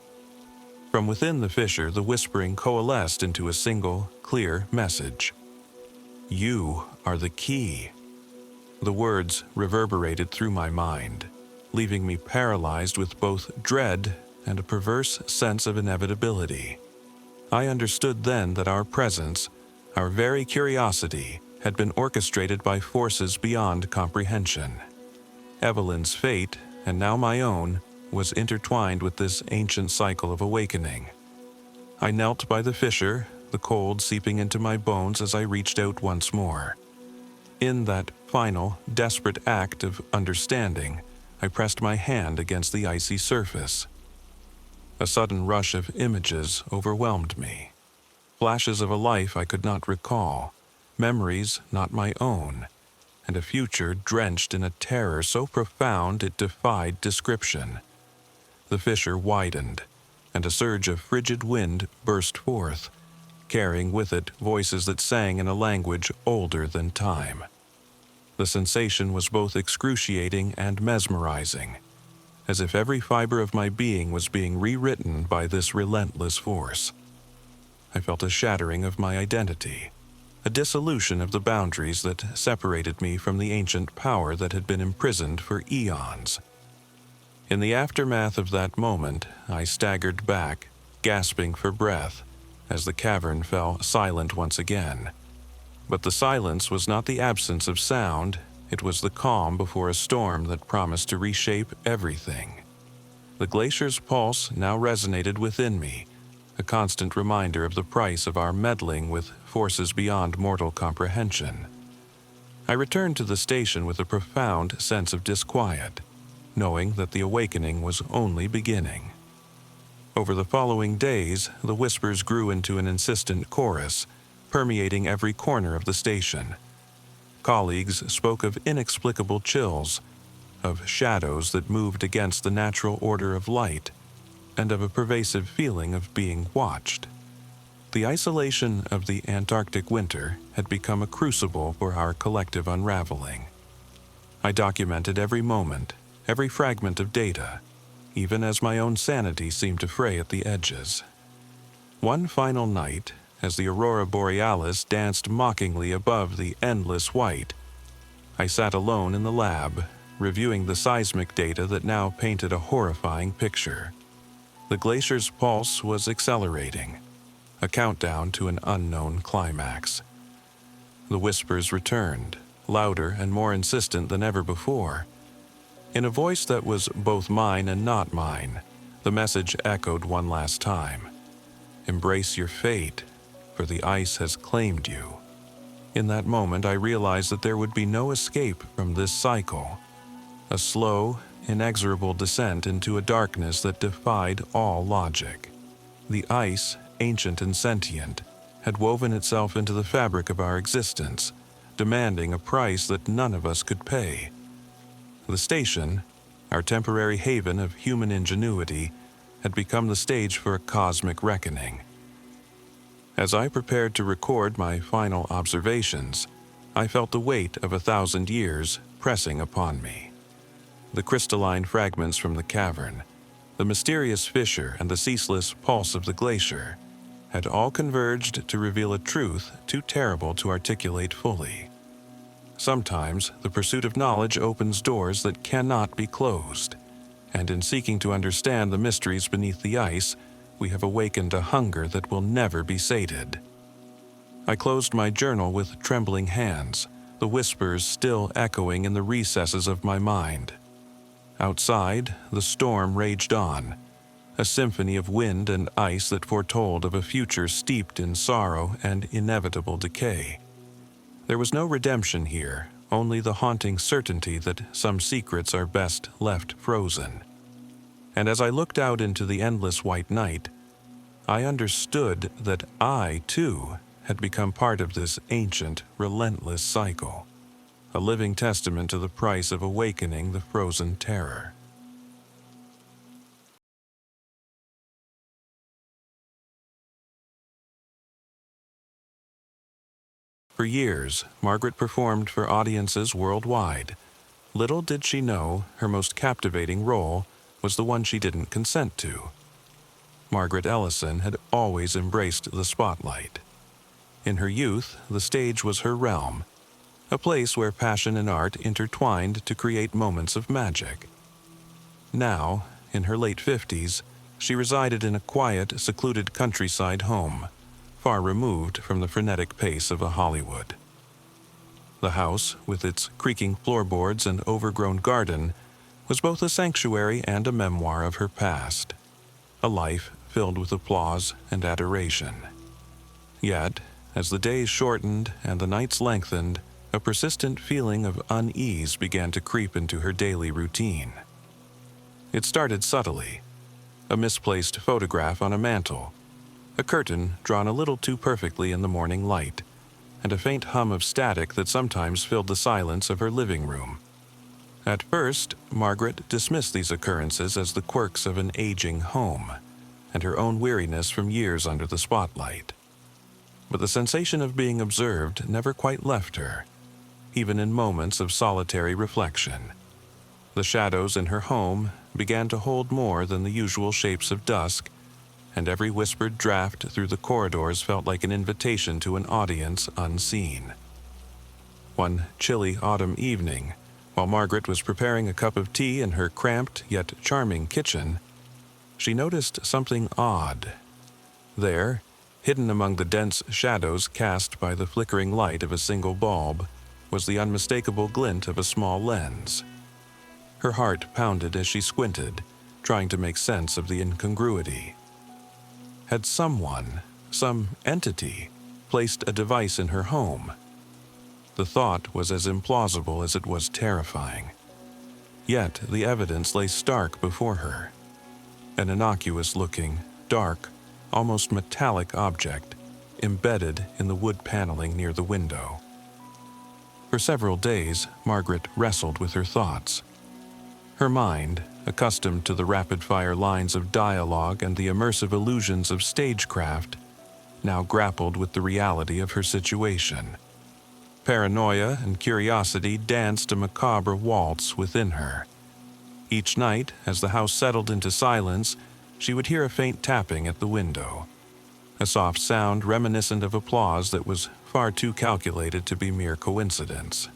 From within the fissure, the whispering coalesced into a single, clear message. "You are the key." The words reverberated through my mind, leaving me paralyzed with both dread and a perverse sense of inevitability. I understood then that our presence, our very curiosity, had been orchestrated by forces beyond comprehension. Evelyn's fate, and now my own, was intertwined with this ancient cycle of awakening. I knelt by the fissure, the cold seeping into my bones as I reached out once more. In that final, desperate act of understanding, I pressed my hand against the icy surface. A sudden rush of images overwhelmed me. Flashes of a life I could not recall, memories not my own, and a future drenched in a terror so profound it defied description. The fissure widened, and a surge of frigid wind burst forth, carrying with it voices that sang in a language older than time. The sensation was both excruciating and mesmerizing, as if every fiber of my being was being rewritten by this relentless force. I felt a shattering of my identity, a dissolution of the boundaries that separated me from the ancient power that had been imprisoned for eons. In the aftermath of that moment, I staggered back, gasping for breath, as the cavern fell silent once again. But the silence was not the absence of sound, It was the calm before a storm that promised to reshape everything. The glacier's pulse now resonated within me, a constant reminder of the price of our meddling with forces beyond mortal comprehension. I returned to the station with a profound sense of disquiet, knowing that the awakening was only beginning. Over the following days, the whispers grew into an insistent chorus, permeating every corner of the station. Colleagues spoke of inexplicable chills, of shadows that moved against the natural order of light, and of a pervasive feeling of being watched. The isolation of the Antarctic winter had become a crucible for our collective unraveling. I documented every moment, every fragment of data, even as my own sanity seemed to fray at the edges. One final night, as the aurora borealis danced mockingly above the endless white, I sat alone in the lab, reviewing the seismic data that now painted a horrifying picture. The glacier's pulse was accelerating, a countdown to an unknown climax. The whispers returned, louder and more insistent than ever before. In a voice that was both mine and not mine, the message echoed one last time. Embrace your fate, for the ice has claimed you. In that moment, I realized that there would be no escape from this cycle. A slow, inexorable descent into a darkness that defied all logic. The ice, ancient and sentient, had woven itself into the fabric of our existence, demanding a price that none of us could pay. The station, our temporary haven of human ingenuity, had become the stage for a cosmic reckoning. As I prepared to record my final observations, I felt the weight of 1,000 years pressing upon me. The crystalline fragments from the cavern, the mysterious fissure and the ceaseless pulse of the glacier had all converged to reveal a truth too terrible to articulate fully. Sometimes the pursuit of knowledge opens doors that cannot be closed, and in seeking to understand the mysteries beneath the ice, we have awakened a hunger that will never be sated. I closed my journal with trembling hands, the whispers still echoing in the recesses of my mind. Outside, the storm raged on, a symphony of wind and ice that foretold of a future steeped in sorrow and inevitable decay. There was no redemption here, only the haunting certainty that some secrets are best left frozen. And as I looked out into the endless white night, I understood that I, too, had become part of this ancient, relentless cycle, a living testament to the price of awakening the frozen terror. For years, Margaret performed for audiences worldwide. Little did she know her most captivating role was the one she didn't consent to. Margaret Ellison had always embraced the spotlight. In her youth, the stage was her realm, a place where passion and art intertwined to create moments of magic. Now, in her late 50s, she resided in a quiet, secluded countryside home, far removed from the frenetic pace of a Hollywood. The house, with its creaking floorboards and overgrown garden, was both a sanctuary and a memoir of her past, a life filled with applause and adoration. Yet, as the days shortened and the nights lengthened, a persistent feeling of unease began to creep into her daily routine. It started subtly: a misplaced photograph on a mantel, a curtain drawn a little too perfectly in the morning light, and a faint hum of static that sometimes filled the silence of her living room. At first, Margaret dismissed these occurrences as the quirks of an aging home, and her own weariness from years under the spotlight. But the sensation of being observed never quite left her, even in moments of solitary reflection. The shadows in her home began to hold more than the usual shapes of dusk, and every whispered draft through the corridors felt like an invitation to an audience unseen. One chilly autumn evening, while Margaret was preparing a cup of tea in her cramped yet charming kitchen, she noticed something odd. There, hidden among the dense shadows cast by the flickering light of a single bulb, was the unmistakable glint of a small lens. Her heart pounded as she squinted, trying to make sense of the incongruity. Had someone, some entity, placed a device in her home? The thought was as implausible as it was terrifying. Yet the evidence lay stark before her. An innocuous-looking, dark, almost metallic object embedded in the wood paneling near the window. For several days, Margaret wrestled with her thoughts. Her mind, accustomed to the rapid-fire lines of dialogue and the immersive illusions of stagecraft, now grappled with the reality of her situation. Paranoia and curiosity danced a macabre waltz within her. Each night, as the house settled into silence, she would hear a faint tapping at the window, a soft sound reminiscent of applause that was far too calculated to be mere coincidence.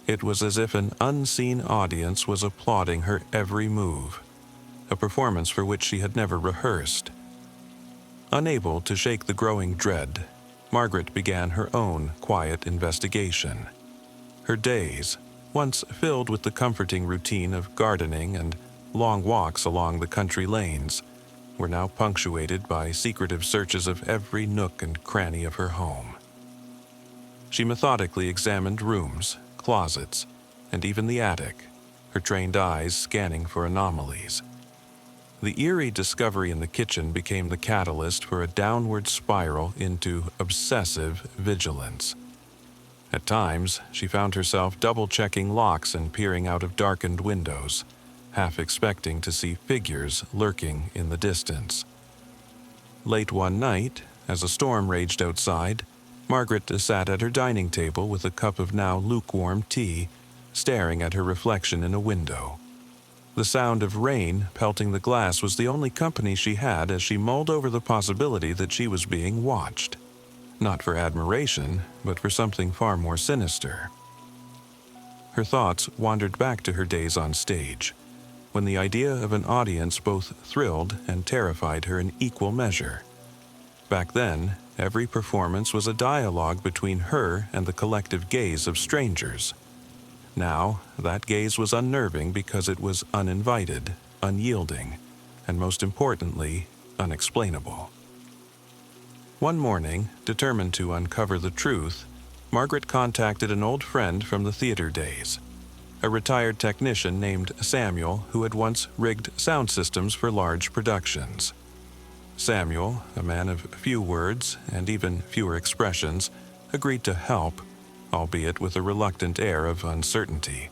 It was as if an unseen audience was applauding her every move, a performance for which she had never rehearsed. Unable to shake the growing dread, Margaret began her own quiet investigation. Her days, once filled with the comforting routine of gardening and long walks along the country lanes, were now punctuated by secretive searches of every nook and cranny of her home. She methodically examined rooms, closets, and even the attic, her trained eyes scanning for anomalies. The eerie discovery in the kitchen became the catalyst for a downward spiral into obsessive vigilance. At times, she found herself double-checking locks and peering out of darkened windows, half expecting to see figures lurking in the distance. Late one night, as a storm raged outside, Margaret sat at her dining table with a cup of now lukewarm tea, staring at her reflection in a window. The sound of rain pelting the glass was the only company she had as she mulled over the possibility that she was being watched. Not for admiration, but for something far more sinister. Her thoughts wandered back to her days on stage, when the idea of an audience both thrilled and terrified her in equal measure. Back then, every performance was a dialogue between her and the collective gaze of strangers. Now, that gaze was unnerving because it was uninvited, unyielding, and most importantly, unexplainable. One morning, determined to uncover the truth, Margaret contacted an old friend from the theater days, a retired technician named Samuel who had once rigged sound systems for large productions. Samuel, a man of few words and even fewer expressions, agreed to help, albeit with a reluctant air of uncertainty.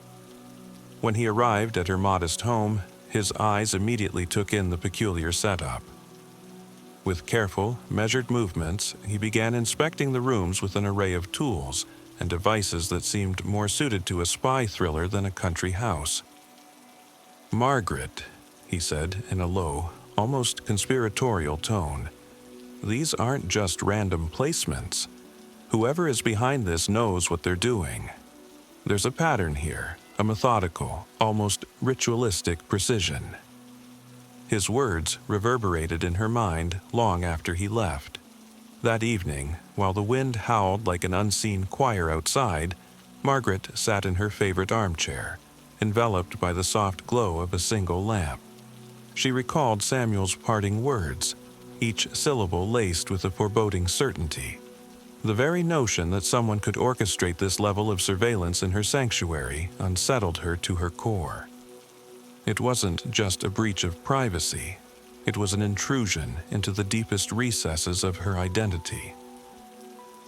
When he arrived at her modest home, his eyes immediately took in the peculiar setup. With careful, measured movements, he began inspecting the rooms with an array of tools and devices that seemed more suited to a spy thriller than a country house. "Margaret," he said in a low, almost conspiratorial tone, "these aren't just random placements. Whoever is behind this knows what they're doing. There's a pattern here, a methodical, almost ritualistic precision." His words reverberated in her mind long after he left. That evening, while the wind howled like an unseen choir outside, Margaret sat in her favorite armchair, enveloped by the soft glow of a single lamp. She recalled Samuel's parting words, each syllable laced with a foreboding certainty. The very notion that someone could orchestrate this level of surveillance in her sanctuary unsettled her to her core. It wasn't just a breach of privacy. It was an intrusion into the deepest recesses of her identity.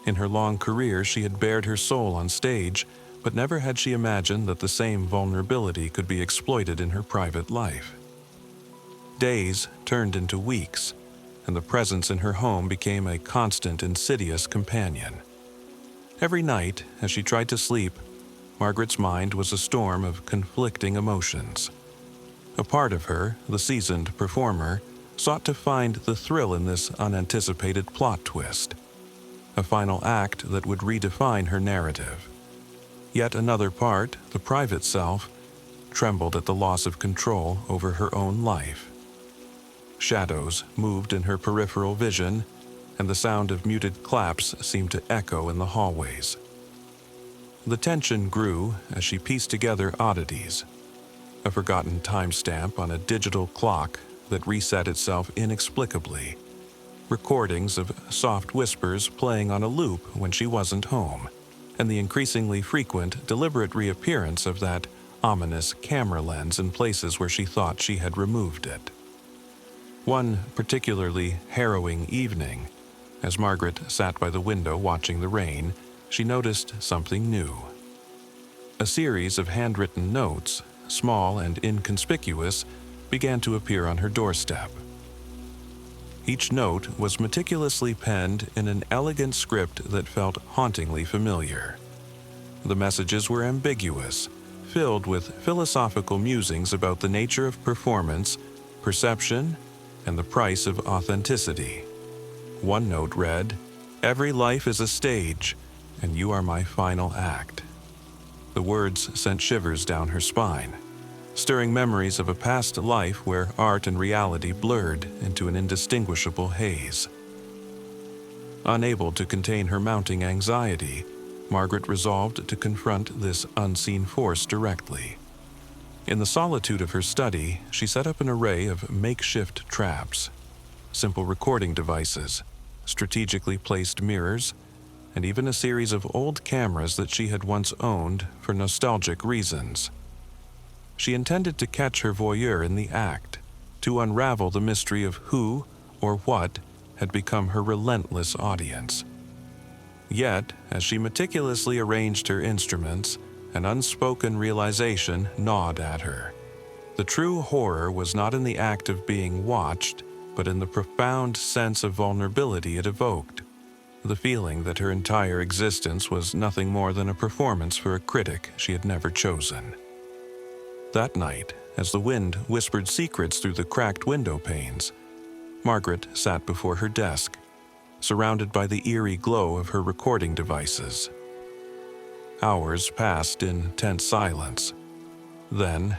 In her long career, she had bared her soul on stage, but never had she imagined that the same vulnerability could be exploited in her private life. Days turned into weeks, and the presence in her home became a constant, insidious companion. Every night, as she tried to sleep, Margaret's mind was a storm of conflicting emotions. A part of her, the seasoned performer, sought to find the thrill in this unanticipated plot twist, a final act that would redefine her narrative. Yet another part, the private self, trembled at the loss of control over her own life. Shadows moved in her peripheral vision, and the sound of muted claps seemed to echo in the hallways. The tension grew as she pieced together oddities. A forgotten timestamp on a digital clock that reset itself inexplicably. Recordings of soft whispers playing on a loop when she wasn't home, and the increasingly frequent, deliberate reappearance of that ominous camera lens in places where she thought she had removed it. One particularly harrowing evening, as Margaret sat by the window watching the rain, she noticed something new. A series of handwritten notes, small and inconspicuous, began to appear on her doorstep. Each note was meticulously penned in an elegant script that felt hauntingly familiar. The messages were ambiguous, filled with philosophical musings about the nature of performance, perception, and the price of authenticity. One note read, "Every life is a stage, and you are my final act." The words sent shivers down her spine, stirring memories of a past life where art and reality blurred into an indistinguishable haze. Unable to contain her mounting anxiety, Margaret resolved to confront this unseen force directly. In the solitude of her study, she set up an array of makeshift traps, simple recording devices, strategically placed mirrors, and even a series of old cameras that she had once owned for nostalgic reasons. She intended to catch her voyeur in the act, to unravel the mystery of who or what had become her relentless audience. Yet, as she meticulously arranged her instruments, an unspoken realization gnawed at her. The true horror was not in the act of being watched, but in the profound sense of vulnerability it evoked, the feeling that her entire existence was nothing more than a performance for a critic she had never chosen. That night, as the wind whispered secrets through the cracked window panes, Margaret sat before her desk, surrounded by the eerie glow of her recording devices. Hours passed in tense silence. Then,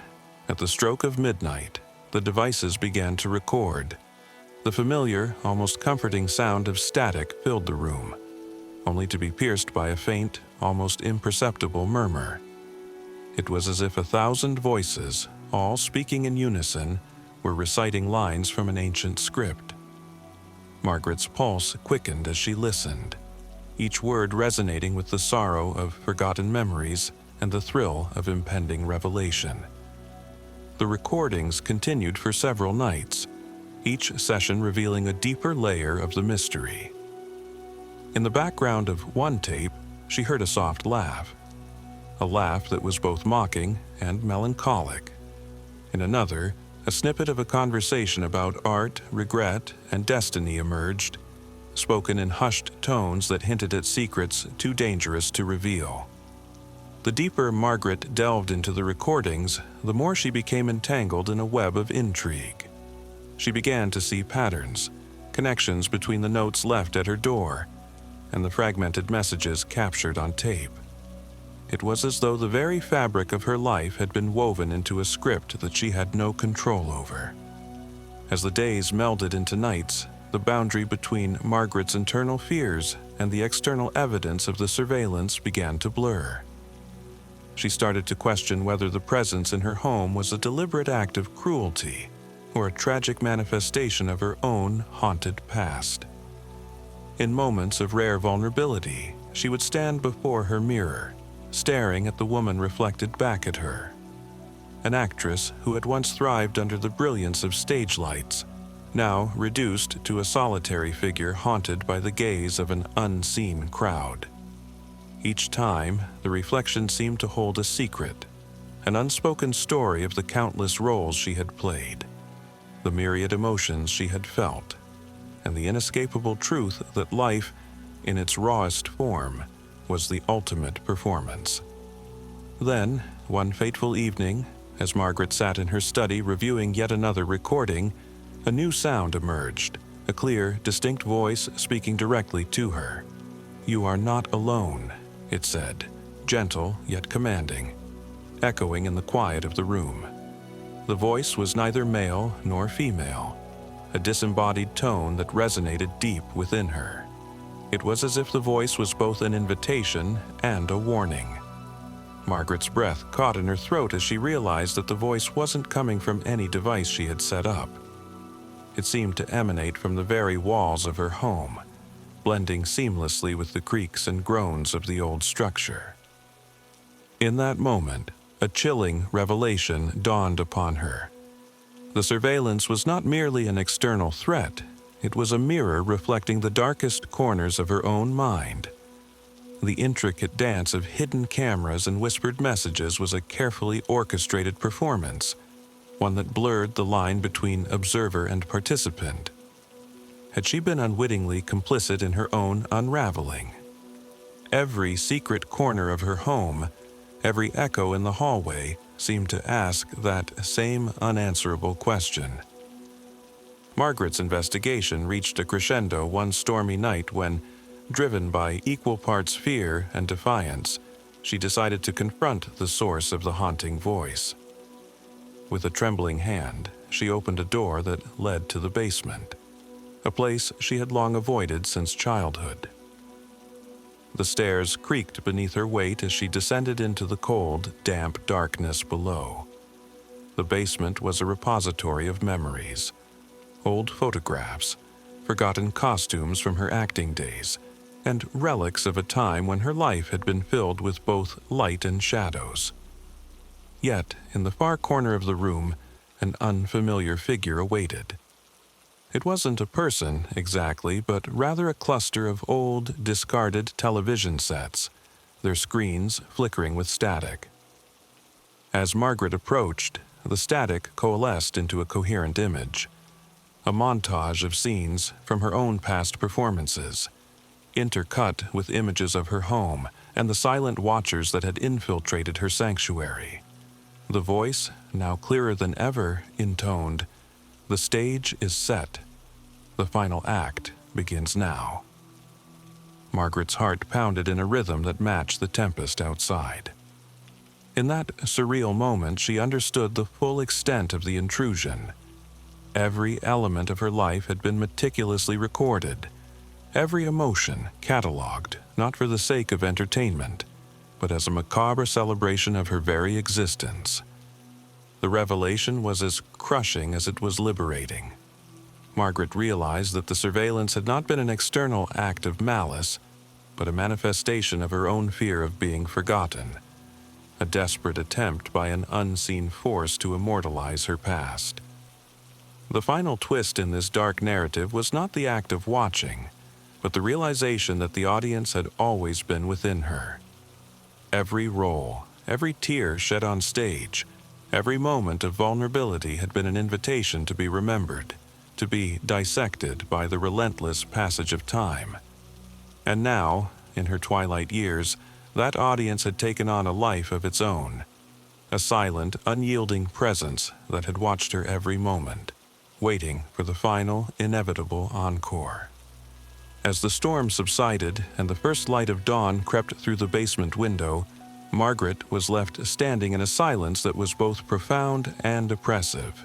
at the stroke of midnight, the devices began to record. The familiar, almost comforting sound of static filled the room, only to be pierced by a faint, almost imperceptible murmur. It was as if 1,000 voices, all speaking in unison, were reciting lines from an ancient script. Margaret's pulse quickened as she listened, each word resonating with the sorrow of forgotten memories and the thrill of impending revelation. The recordings continued for several nights, each session revealing a deeper layer of the mystery. In the background of one tape, she heard a soft laugh, a laugh that was both mocking and melancholic. In another, a snippet of a conversation about art, regret, and destiny emerged, spoken in hushed tones that hinted at secrets too dangerous to reveal. The deeper Margaret delved into the recordings, the more she became entangled in a web of intrigue. She began to see patterns, connections between the notes left at her door and the fragmented messages captured on tape. It was as though the very fabric of her life had been woven into a script that she had no control over. As the days melded into nights, the boundary between Margaret's internal fears and the external evidence of the surveillance began to blur. She started to question whether the presence in her home was a deliberate act of cruelty or a tragic manifestation of her own haunted past. In moments of rare vulnerability, she would stand before her mirror, staring at the woman reflected back at her. An actress who had once thrived under the brilliance of stage lights, now reduced to a solitary figure haunted by the gaze of an unseen crowd. Each time, the reflection seemed to hold a secret, an unspoken story of the countless roles she had played, the myriad emotions she had felt, and the inescapable truth that life, in its rawest form, was the ultimate performance. Then, one fateful evening, as Margaret sat in her study reviewing yet another recording, a new sound emerged, a clear, distinct voice speaking directly to her. "You are not alone," it said, gentle yet commanding, echoing in the quiet of the room. The voice was neither male nor female, a disembodied tone that resonated deep within her. It was as if the voice was both an invitation and a warning. Margaret's breath caught in her throat as she realized that the voice wasn't coming from any device she had set up. It seemed to emanate from the very walls of her home, blending seamlessly with the creaks and groans of the old structure. In that moment, a chilling revelation dawned upon her. The surveillance was not merely an external threat, it was a mirror reflecting the darkest corners of her own mind. The intricate dance of hidden cameras and whispered messages was a carefully orchestrated performance, one that blurred the line between observer and participant. Had she been unwittingly complicit in her own unraveling? Every secret corner of her home, every echo in the hallway, seemed to ask that same unanswerable question. Margaret's investigation reached a crescendo one stormy night when, driven by equal parts fear and defiance, she decided to confront the source of the haunting voice. With a trembling hand, she opened a door that led to the basement, a place she had long avoided since childhood. The stairs creaked beneath her weight as she descended into the cold, damp darkness below. The basement was a repository of memories, old photographs, forgotten costumes from her acting days, and relics of a time when her life had been filled with both light and shadows. Yet, in the far corner of the room, an unfamiliar figure awaited. It wasn't a person, exactly, but rather a cluster of old, discarded television sets, their screens flickering with static. As Margaret approached, the static coalesced into a coherent image, a montage of scenes from her own past performances, intercut with images of her home and the silent watchers that had infiltrated her sanctuary. The voice, now clearer than ever, intoned, "The stage is set. The final act begins now." Margaret's heart pounded in a rhythm that matched the tempest outside. In that surreal moment, she understood the full extent of the intrusion. Every element of her life had been meticulously recorded, every emotion catalogued, not for the sake of entertainment, but as a macabre celebration of her very existence. The revelation was as crushing as it was liberating. Margaret realized that the surveillance had not been an external act of malice, but a manifestation of her own fear of being forgotten, a desperate attempt by an unseen force to immortalize her past. The final twist in this dark narrative was not the act of watching, but the realization that the audience had always been within her. Every role, every tear shed on stage, every moment of vulnerability had been an invitation to be remembered, to be dissected by the relentless passage of time. And now, in her twilight years, that audience had taken on a life of its own, a silent, unyielding presence that had watched her every moment, waiting for the final, inevitable encore. As the storm subsided and the first light of dawn crept through the basement window, Margaret was left standing in a silence that was both profound and oppressive.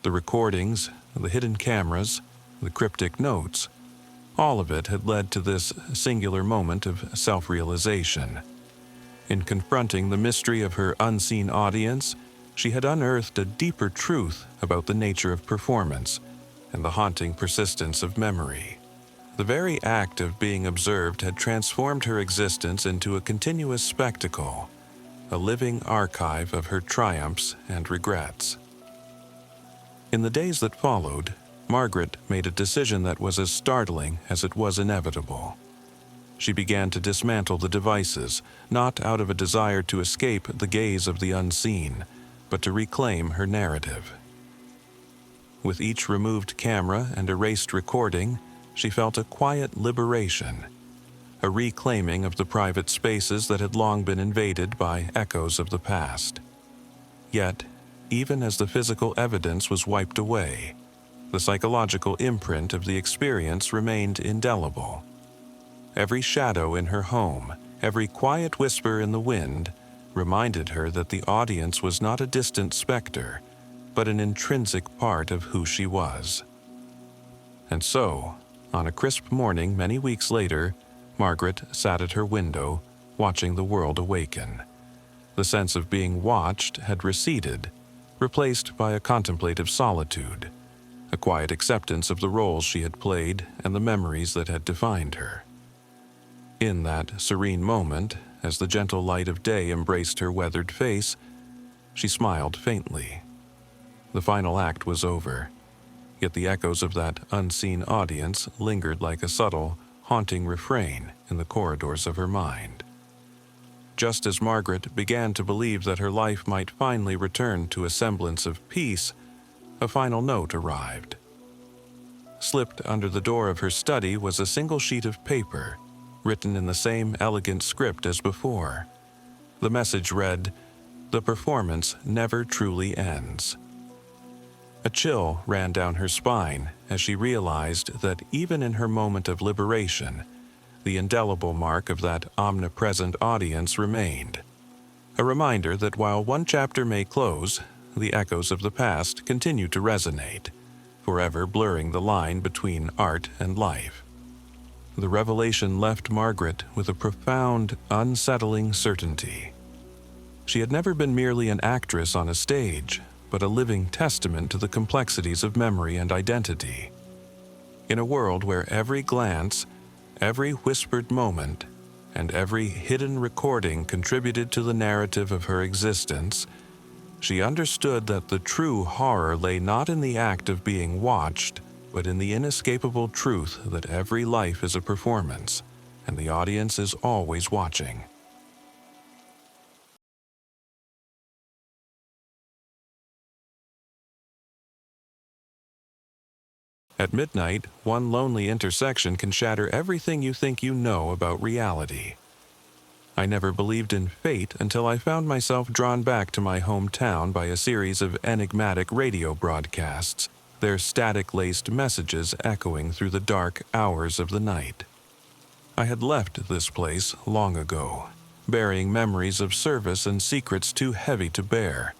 The recordings, the hidden cameras, the cryptic notes, all of it had led to this singular moment of self-realization. In confronting the mystery of her unseen audience, she had unearthed a deeper truth about the nature of performance and the haunting persistence of memory. The very act of being observed had transformed her existence into a continuous spectacle, a living archive of her triumphs and regrets. In the days that followed, Margaret made a decision that was as startling as it was inevitable. She began to dismantle the devices, not out of a desire to escape the gaze of the unseen, but to reclaim her narrative. With each removed camera and erased recording, she felt a quiet liberation, a reclaiming of the private spaces that had long been invaded by echoes of the past. Yet, even as the physical evidence was wiped away, the psychological imprint of the experience remained indelible. Every shadow in her home, every quiet whisper in the wind, reminded her that the audience was not a distant specter, but an intrinsic part of who she was. And so, on a crisp morning many weeks later, Margaret sat at her window, watching the world awaken. The sense of being watched had receded, replaced by a contemplative solitude, a quiet acceptance of the roles she had played and the memories that had defined her. In that serene moment, as the gentle light of day embraced her weathered face, she smiled faintly. The final act was over, yet the echoes of that unseen audience lingered like a subtle, haunting refrain in the corridors of her mind. Just as Margaret began to believe that her life might finally return to a semblance of peace, a final note arrived. Slipped under the door of her study was a single sheet of paper, written in the same elegant script as before. The message read, "The performance never truly ends." A chill ran down her spine as she realized that even in her moment of liberation, the indelible mark of that omnipresent audience remained. A reminder that while one chapter may close, the echoes of the past continue to resonate, forever blurring the line between art and life. The revelation left Margaret with a profound, unsettling certainty. She had never been merely an actress on a stage, but a living testament to the complexities of memory and identity. In a world where every glance, every whispered moment, and every hidden recording contributed to the narrative of her existence, she understood that the true horror lay not in the act of being watched, but in the inescapable truth that every life is a performance, and the audience is always watching. At midnight, one lonely intersection can shatter everything you think you know about reality. I never believed in fate until I found myself drawn back to my hometown by a series of enigmatic radio broadcasts, their static-laced messages echoing through the dark hours of the night. I had left this place long ago, bearing memories of service and secrets too heavy to bear.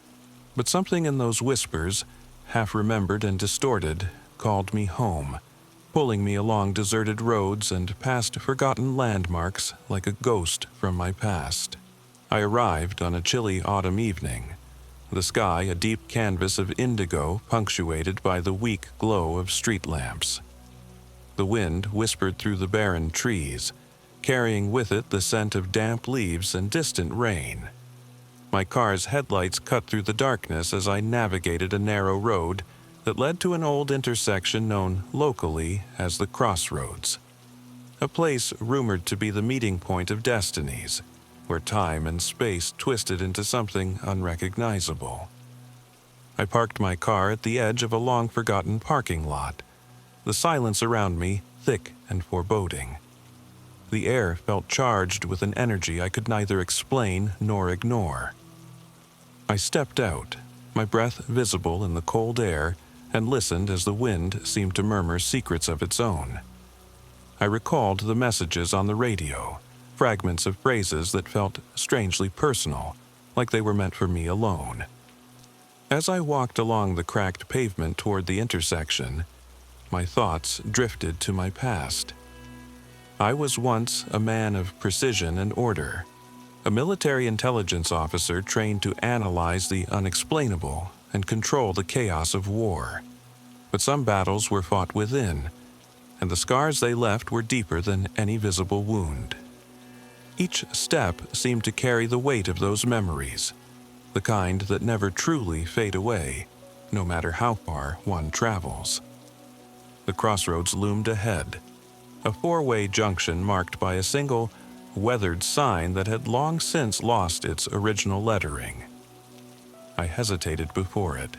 But something in those whispers, half-remembered and distorted, called me home, pulling me along deserted roads and past forgotten landmarks like a ghost from my past. I arrived on a chilly autumn evening, the sky a deep canvas of indigo punctuated by the weak glow of street lamps. The wind whispered through the barren trees, carrying with it the scent of damp leaves and distant rain. My car's headlights cut through the darkness as I navigated a narrow road that led to an old intersection known locally as the Crossroads, a place rumored to be the meeting point of destinies, where time and space twisted into something unrecognizable. I parked my car at the edge of a long-forgotten parking lot, the silence around me thick and foreboding. The air felt charged with an energy I could neither explain nor ignore. I stepped out, my breath visible in the cold air, and listened as the wind seemed to murmur secrets of its own. I recalled the messages on the radio, fragments of phrases that felt strangely personal, like they were meant for me alone. As I walked along the cracked pavement toward the intersection, my thoughts drifted to my past. I was once a man of precision and order, a military intelligence officer trained to analyze the unexplainable and control the chaos of war. But some battles were fought within, and the scars they left were deeper than any visible wound. Each step seemed to carry the weight of those memories, the kind that never truly fade away, no matter how far one travels. The crossroads loomed ahead, a four-way junction marked by a single, weathered sign that had long since lost its original lettering. I hesitated before it,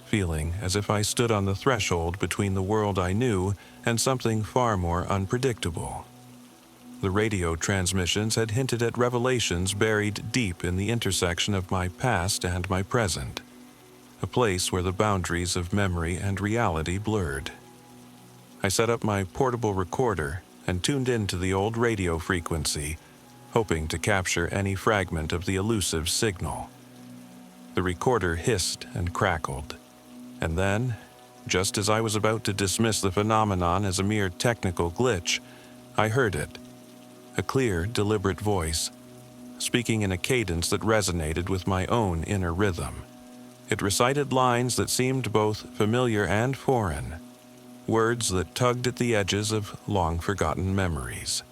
feeling as if I stood on the threshold between the world I knew and something far more unpredictable. The radio transmissions had hinted at revelations buried deep in the intersection of my past and my present, a place where the boundaries of memory and reality blurred. I set up my portable recorder and tuned into the old radio frequency, hoping to capture any fragment of the elusive signal. The recorder hissed and crackled, and then, just as I was about to dismiss the phenomenon as a mere technical glitch, I heard it. A clear, deliberate voice. speaking in a cadence that resonated with my own inner rhythm. It recited lines that seemed both familiar and foreign, words that tugged at the edges of long-forgotten memories.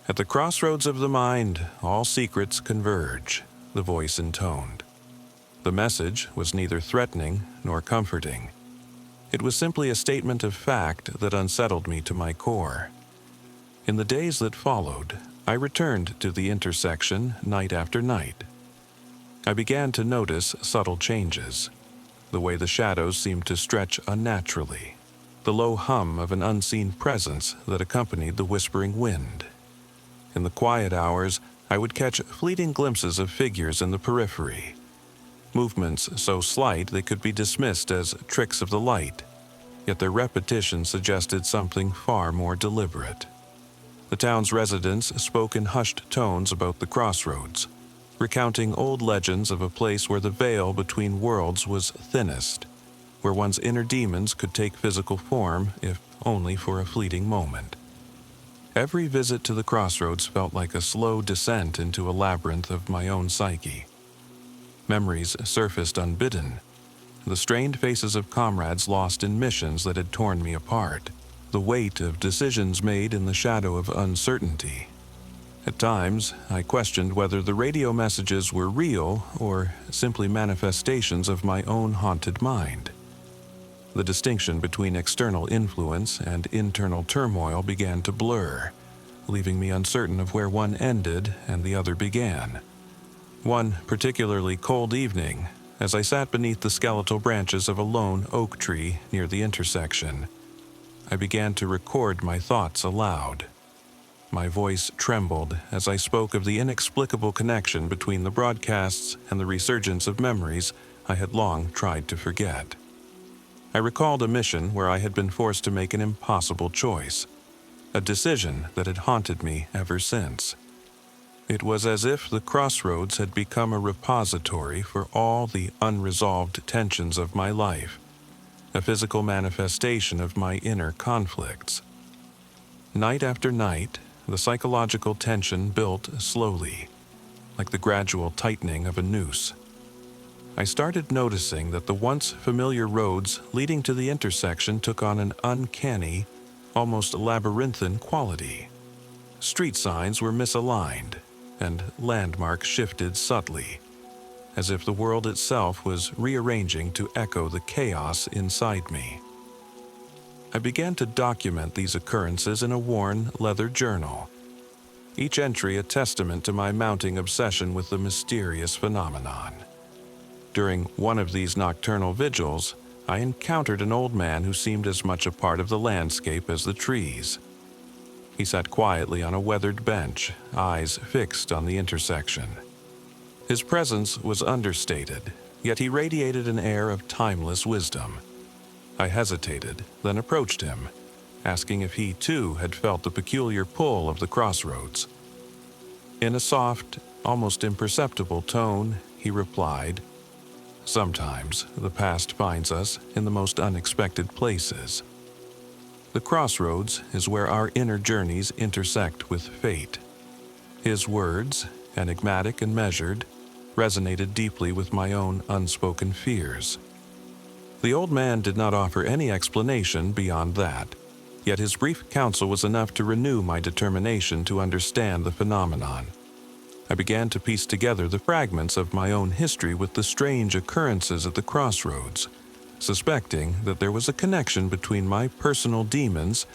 "At the crossroads of the mind, all secrets converge," the voice intoned. The message was neither threatening nor comforting. It was simply a statement of fact that unsettled me to my core. In the days that followed, I returned to the intersection night after night. I began to notice subtle changes, the way the shadows seemed to stretch unnaturally, the low hum of an unseen presence that accompanied the whispering wind. In the quiet hours, I would catch fleeting glimpses of figures in the periphery, movements so slight they could be dismissed as tricks of the light, yet their repetition suggested something far more deliberate. The town's residents spoke in hushed tones about the crossroads, recounting old legends of a place where the veil between worlds was thinnest, where one's inner demons could take physical form, if only for a fleeting moment. Every visit to the crossroads felt like a slow descent into a labyrinth of my own psyche. Memories surfaced unbidden, the strained faces of comrades lost in missions that had torn me apart, the weight of decisions made in the shadow of uncertainty. At times, I questioned whether the radio messages were real or simply manifestations of my own haunted mind. The distinction between external influence and internal turmoil began to blur, leaving me uncertain of where one ended and the other began. One particularly cold evening, as I sat beneath the skeletal branches of a lone oak tree near the intersection, I began to record my thoughts aloud. My voice trembled as I spoke of the inexplicable connection between the broadcasts and the resurgence of memories I had long tried to forget. I recalled a mission where I had been forced to make an impossible choice, a decision that had haunted me ever since. It was as if the crossroads had become a repository for all the unresolved tensions of my life, a physical manifestation of my inner conflicts. Night after night, the psychological tension built slowly, like the gradual tightening of a noose. I started noticing that the once familiar roads leading to the intersection took on an uncanny, almost labyrinthine quality. Street signs were misaligned, and landmarks shifted subtly, as if the world itself was rearranging to echo the chaos inside me. I began to document these occurrences in a worn leather journal, each entry a testament to my mounting obsession with the mysterious phenomenon. During one of these nocturnal vigils, I encountered an old man who seemed as much a part of the landscape as the trees. He sat quietly on a weathered bench, eyes fixed on the intersection. His presence was understated, yet he radiated an air of timeless wisdom. I hesitated, then approached him, asking if he too had felt the peculiar pull of the crossroads. In a soft, almost imperceptible tone, he replied, "Sometimes the past finds us in the most unexpected places." The crossroads is where our inner journeys intersect with fate. His words, enigmatic and measured, resonated deeply with my own unspoken fears. The old man did not offer any explanation beyond that, yet his brief counsel was enough to renew my determination to understand the phenomenon. I began to piece together the fragments of my own history with the strange occurrences at the crossroads, suspecting that there was a connection between my personal demons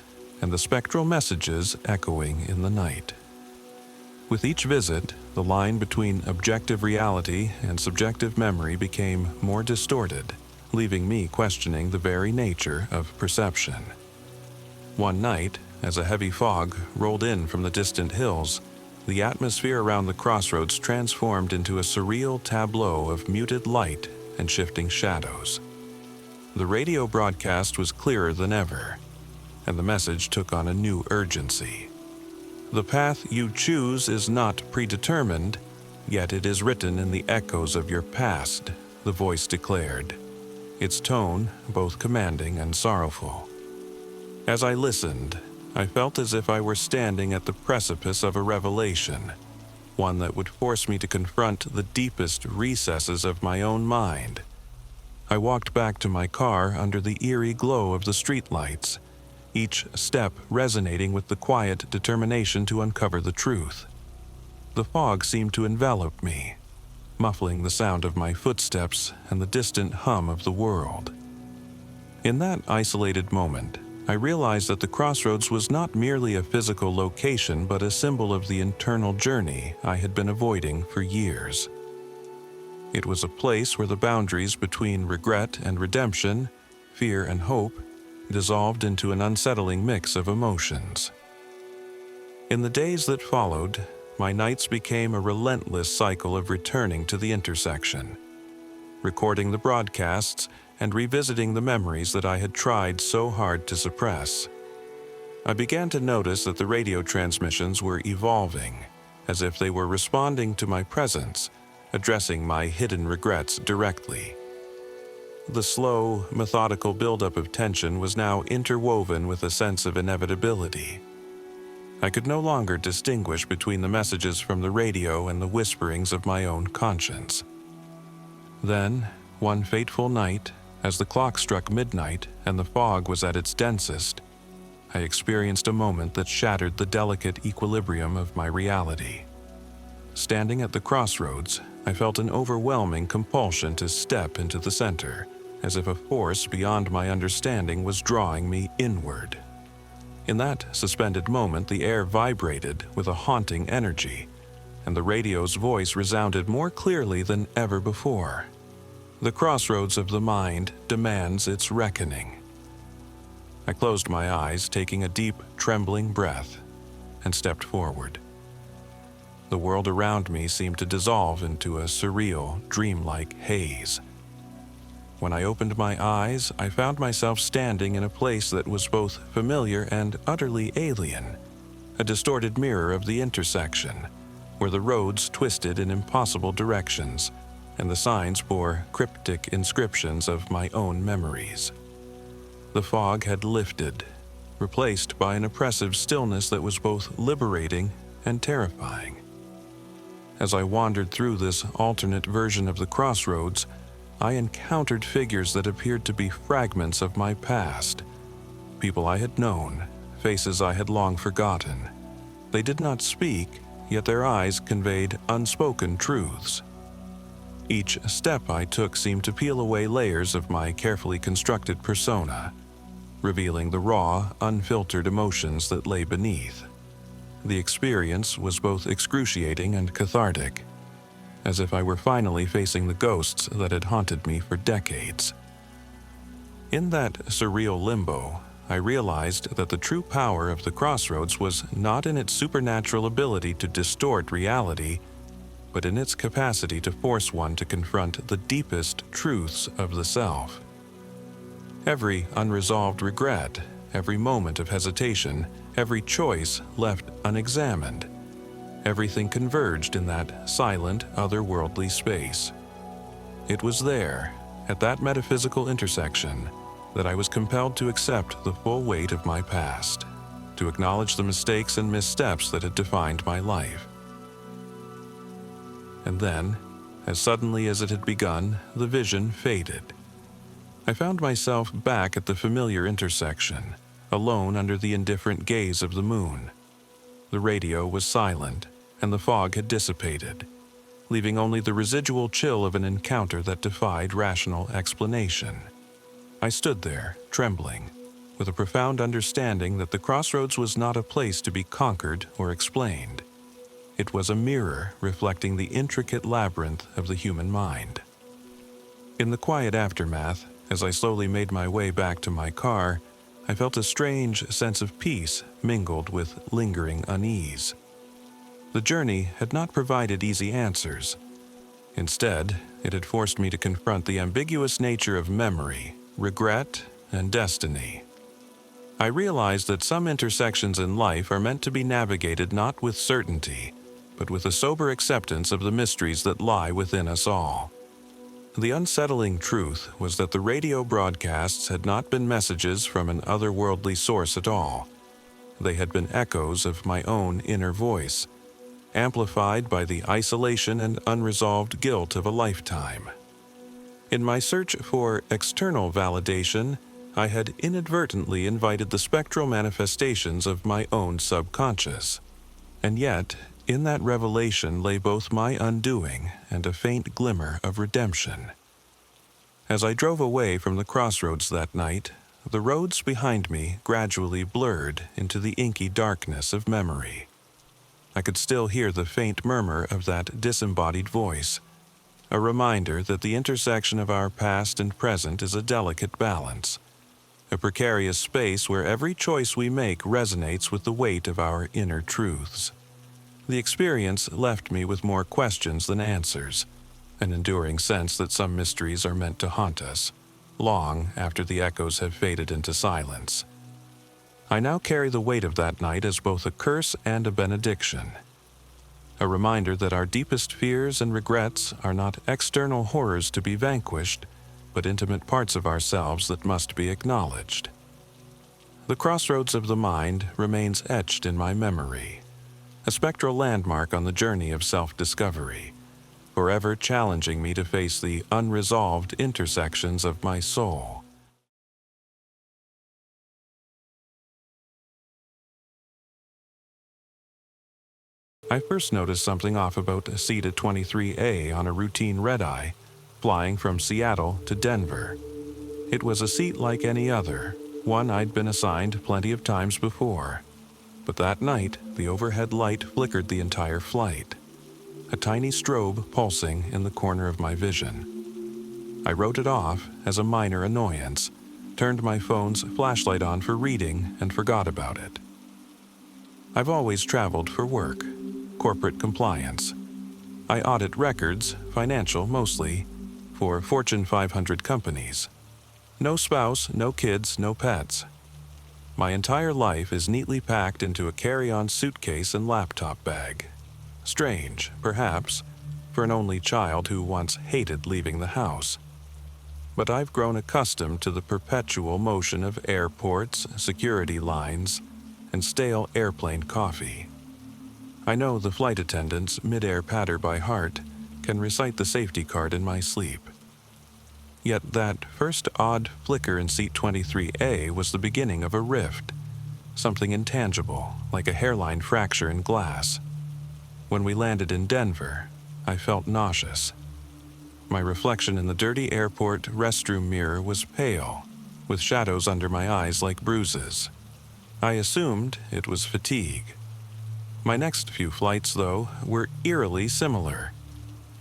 and the spectral messages echoing in the night. With each visit, the line between objective reality and subjective memory became more distorted, leaving me questioning the very nature of perception. One night, as a heavy fog rolled in from the distant hills, the atmosphere around the crossroads transformed into a surreal tableau of muted light and shifting shadows. The radio broadcast was clearer than ever, and the message took on a new urgency. "The path you choose is not predetermined, yet it is written in the echoes of your past," the voice declared, its tone both commanding and sorrowful. As I listened, I felt as if I were standing at the precipice of a revelation, one that would force me to confront the deepest recesses of my own mind. I walked back to my car under the eerie glow of the streetlights, each step resonating with the quiet determination to uncover the truth. The fog seemed to envelop me, muffling the sound of my footsteps and the distant hum of the world. In that isolated moment, I realized that the crossroads was not merely a physical location but a symbol of the internal journey I had been avoiding for years. It was a place where the boundaries between regret and redemption, fear and hope, dissolved into an unsettling mix of emotions. In the days that followed, my nights became a relentless cycle of returning to the intersection, recording the broadcasts and revisiting the memories that I had tried so hard to suppress. I began to notice that the radio transmissions were evolving, as if they were responding to my presence, addressing my hidden regrets directly. The slow, methodical buildup of tension was now interwoven with a sense of inevitability. I could no longer distinguish between the messages from the radio and the whisperings of my own conscience. Then, one fateful night, as the clock struck midnight and the fog was at its densest, I experienced a moment that shattered the delicate equilibrium of my reality. Standing at the crossroads, I felt an overwhelming compulsion to step into the center, as if a force beyond my understanding was drawing me inward. In that suspended moment, the air vibrated with a haunting energy, and the radio's voice resounded more clearly than ever before. The crossroads of the mind demands its reckoning. I closed my eyes, taking a deep, trembling breath, and stepped forward. The world around me seemed to dissolve into a surreal, dreamlike haze. When I opened my eyes, I found myself standing in a place that was both familiar and utterly alien, a distorted mirror of the intersection, where the roads twisted in impossible directions, and the signs bore cryptic inscriptions of my own memories. The fog had lifted, replaced by an oppressive stillness that was both liberating and terrifying. As I wandered through this alternate version of the crossroads, I encountered figures that appeared to be fragments of my past. People I had known, faces I had long forgotten. They did not speak, yet their eyes conveyed unspoken truths. Each step I took seemed to peel away layers of my carefully constructed persona, revealing the raw, unfiltered emotions that lay beneath. The experience was both excruciating and cathartic, as if I were finally facing the ghosts that had haunted me for decades. In that surreal limbo, I realized that the true power of the crossroads was not in its supernatural ability to distort reality, but in its capacity to force one to confront the deepest truths of the self. Every unresolved regret, every moment of hesitation, every choice left unexamined, everything converged in that silent, otherworldly space. It was there, at that metaphysical intersection, that I was compelled to accept the full weight of my past, to acknowledge the mistakes and missteps that had defined my life. And then, as suddenly as it had begun, the vision faded. I found myself back at the familiar intersection, alone under the indifferent gaze of the moon. The radio was silent, and the fog had dissipated, leaving only the residual chill of an encounter that defied rational explanation. I stood there, trembling, with a profound understanding that the crossroads was not a place to be conquered or explained. It was a mirror reflecting the intricate labyrinth of the human mind. In the quiet aftermath, as I slowly made my way back to my car, I felt a strange sense of peace mingled with lingering unease. The journey had not provided easy answers. Instead, it had forced me to confront the ambiguous nature of memory, regret, and destiny. I realized that some intersections in life are meant to be navigated not with certainty, but with a sober acceptance of the mysteries that lie within us all. The unsettling truth was that the radio broadcasts had not been messages from an otherworldly source at all. They had been echoes of my own inner voice, amplified by the isolation and unresolved guilt of a lifetime. In my search for external validation, I had inadvertently invited the spectral manifestations of my own subconscious. And yet, in that revelation lay both my undoing and a faint glimmer of redemption. As I drove away from the crossroads that night, the roads behind me gradually blurred into the inky darkness of memory. I could still hear the faint murmur of that disembodied voice, a reminder that the intersection of our past and present is a delicate balance, a precarious space where every choice we make resonates with the weight of our inner truths. The experience left me with more questions than answers, an enduring sense that some mysteries are meant to haunt us, long after the echoes have faded into silence. I now carry the weight of that night as both a curse and a benediction, a reminder that our deepest fears and regrets are not external horrors to be vanquished, but intimate parts of ourselves that must be acknowledged. The crossroads of the mind remains etched in my memory, a spectral landmark on the journey of self-discovery, forever challenging me to face the unresolved intersections of my soul. I first noticed something off about a seat at 23A on a routine red-eye, flying from Seattle to Denver. It was a seat like any other, one I'd been assigned plenty of times before. But that night, the overhead light flickered the entire flight, a tiny strobe pulsing in the corner of my vision. I wrote it off as a minor annoyance, turned my phone's flashlight on for reading, and forgot about it. I've always traveled for work, corporate compliance. I audit records, financial mostly, for Fortune 500 companies. No spouse, no kids, no pets. My entire life is neatly packed into a carry-on suitcase and laptop bag. Strange, perhaps, for an only child who once hated leaving the house. But I've grown accustomed to the perpetual motion of airports, security lines, and stale airplane coffee. I know the flight attendant's mid-air patter by heart, can recite the safety card in my sleep. Yet that first odd flicker in seat 23A was the beginning of a rift, something intangible, like a hairline fracture in glass. When we landed in Denver, I felt nauseous. My reflection in the dirty airport restroom mirror was pale, with shadows under my eyes like bruises. I assumed it was fatigue. My next few flights, though, were eerily similar.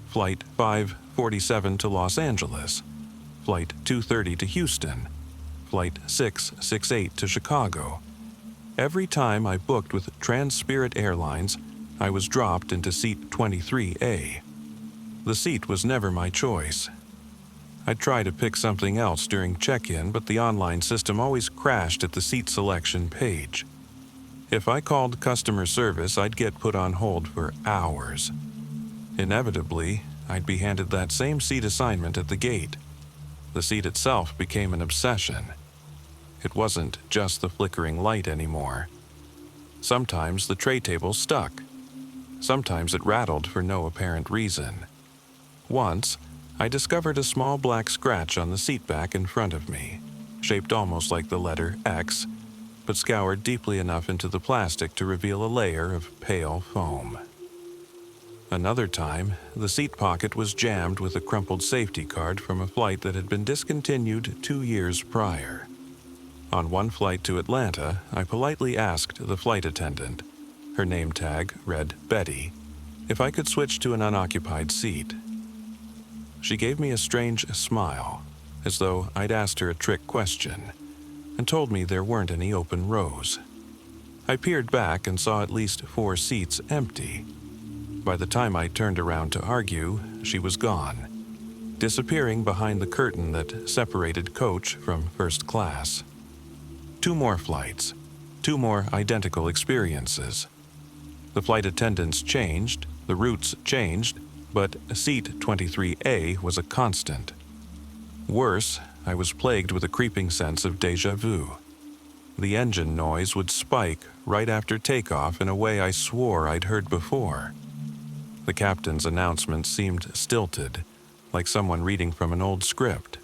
Flight 547 to Los Angeles, Flight 230 to Houston, Flight 668 to Chicago. Every time I booked with Trans-Spirit Airlines, I was dropped into seat 23A. The seat was never my choice. I'd try to pick something else during check-in, but the online system always crashed at the seat selection page. If I called customer service, I'd get put on hold for hours. Inevitably, I'd be handed that same seat assignment at the gate. The seat itself became an obsession. It wasn't just the flickering light anymore. Sometimes the tray table stuck. Sometimes it rattled for no apparent reason. Once, I discovered a small black scratch on the seat back in front of me, shaped almost like the letter X, but scoured deeply enough into the plastic to reveal a layer of pale foam. Another time, the seat pocket was jammed with a crumpled safety card from a flight that had been discontinued 2 years prior. On one flight to Atlanta, I politely asked the flight attendant, her name tag read Betty, if I could switch to an unoccupied seat. She gave me a strange smile, as though I'd asked her a trick question, and told me there weren't any open rows. I peered back and saw at least 4 seats empty. By the time I turned around to argue, she was gone, disappearing behind the curtain that separated coach from first class. 2 more flights, 2 more identical experiences. The flight attendants changed, the routes changed, but seat 23A was a constant. Worse, I was plagued with a creeping sense of déjà vu. The engine noise would spike right after takeoff in a way I swore I'd heard before. The captain's announcement seemed stilted, like someone reading from an old script.